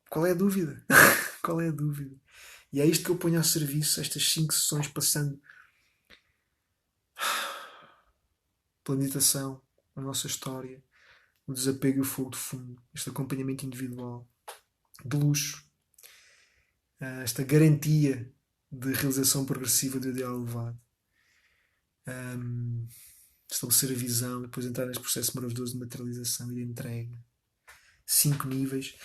Qual é a dúvida? Qual é a dúvida? E é isto que eu ponho a serviço, estas 5 sessões, passando pela meditação, a nossa história, o desapego e o fogo de fundo, este acompanhamento individual, de luxo, esta garantia de realização progressiva do ideal elevado, estabelecer a visão, depois entrar neste processo maravilhoso de materialização e de entrega. 5 níveis,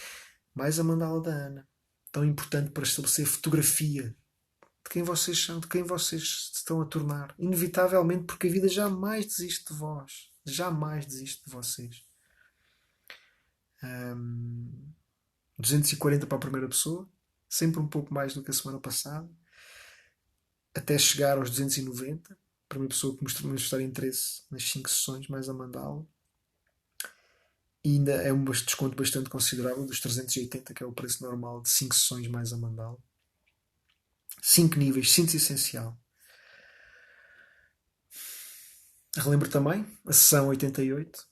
mais a mandala da Ana, tão importante para estabelecer fotografia de quem vocês são, de quem vocês se estão a tornar. Inevitavelmente, porque a vida jamais desiste de vós. Jamais desiste de vocês. 240 para a primeira pessoa, sempre um pouco mais do que a semana passada, até chegar aos 290, para uma pessoa que mostrar interesse nas 5 sessões, mais a mandala. E ainda é um desconto bastante considerável dos 380, que é o preço normal de 5 sessões mais a mandala. 5 níveis, síntese essencial. Relembro também a sessão 88.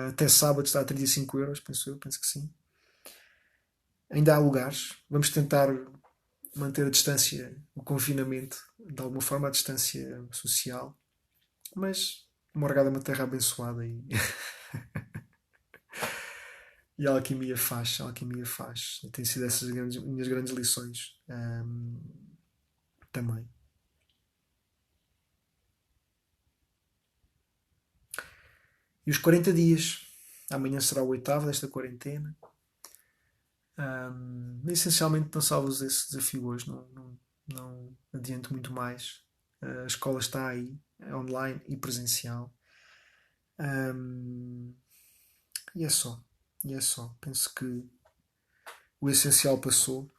Até sábado está a 35 euros, penso que sim. Ainda há lugares. Vamos tentar manter a distância, o confinamento, de alguma forma a distância social. Mas Morgada é uma terra abençoada e, e a alquimia faz. A alquimia faz. E tem sido essas minhas grandes lições também. E os 40 dias. Amanhã será o 8º desta quarentena. Essencialmente pensava-vos esse desafio hoje. Não adianto muito mais. A escola está aí, é online e presencial. E é só. E é só. Penso que o essencial passou.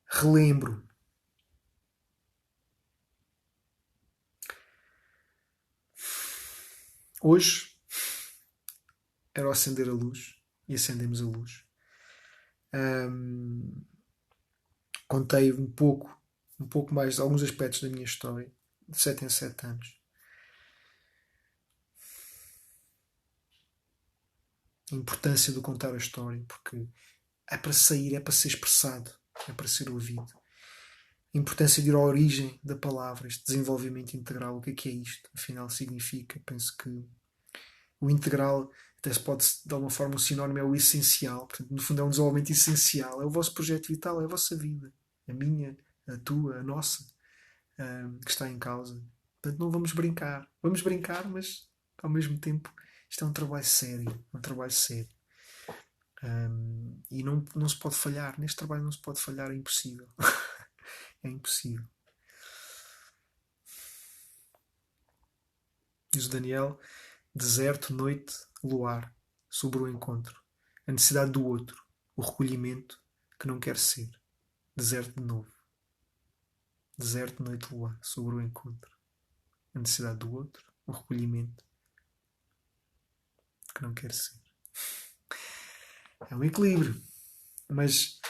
Relembro. Hoje era acender a luz e acendemos a luz. Contei um pouco mais de alguns aspectos da minha história, de 7 em 7 anos. A importância de contar a história, porque é para sair, é para ser expressado. é para ser ouvido. A importância de ir à origem da palavra, este desenvolvimento integral, o que é isto? Afinal, significa, penso que o integral até se pode, de alguma forma, o sinónimo é o essencial. Portanto, no fundo, é um desenvolvimento essencial. É o vosso projeto vital, é a vossa vida. A minha, a tua, a nossa, que está em causa. Portanto, não vamos brincar. Vamos brincar, mas, ao mesmo tempo, isto é um trabalho sério. Um trabalho sério. E não se pode falhar. Neste trabalho não se pode falhar. É impossível. É impossível. Diz o Daniel: deserto, noite, luar, sobre o encontro. A necessidade do outro. O recolhimento que não quer ser. Deserto de novo. Deserto, noite, luar, sobre o encontro. A necessidade do outro. O recolhimento que não quer ser. É um equilíbrio. Mas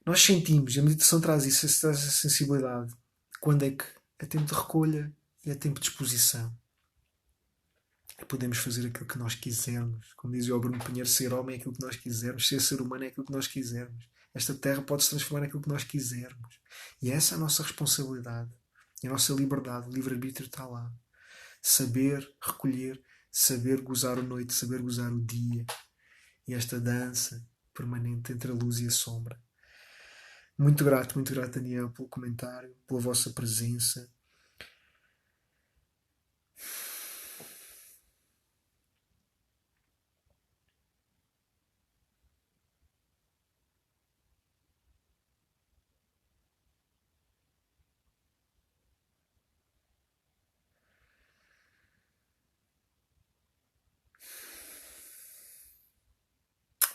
nós sentimos, a meditação traz isso, traz essa sensibilidade. Quando é que é tempo de recolha e é tempo de exposição. Podemos fazer aquilo que nós quisermos. Como dizia o Bruno Pinheiro, ser homem é aquilo que nós quisermos, ser humano é aquilo que nós quisermos. Esta terra pode se transformar naquilo que nós quisermos. E essa é a nossa responsabilidade. E a nossa liberdade, o livre-arbítrio está lá. Saber recolher, saber gozar a noite, saber gozar o dia. E esta dança permanente entre a luz e a sombra. Muito grato, Daniel, pelo comentário, pela vossa presença.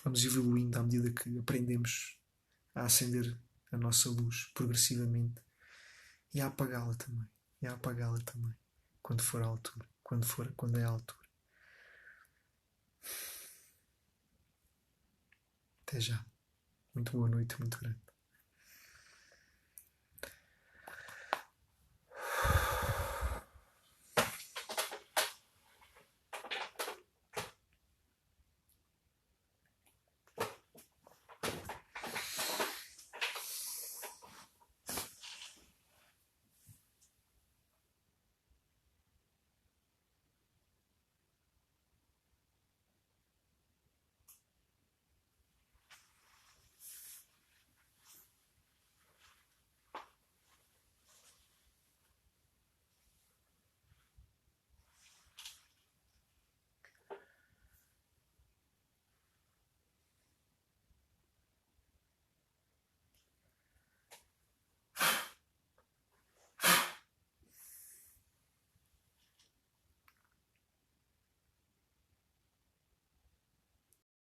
Vamos evoluindo à medida que aprendemos a acender a nossa luz progressivamente e a apagá-la também. E a apagá-la também. Quando for a altura. Quando é a altura. Até já. Muito boa noite, muito grande.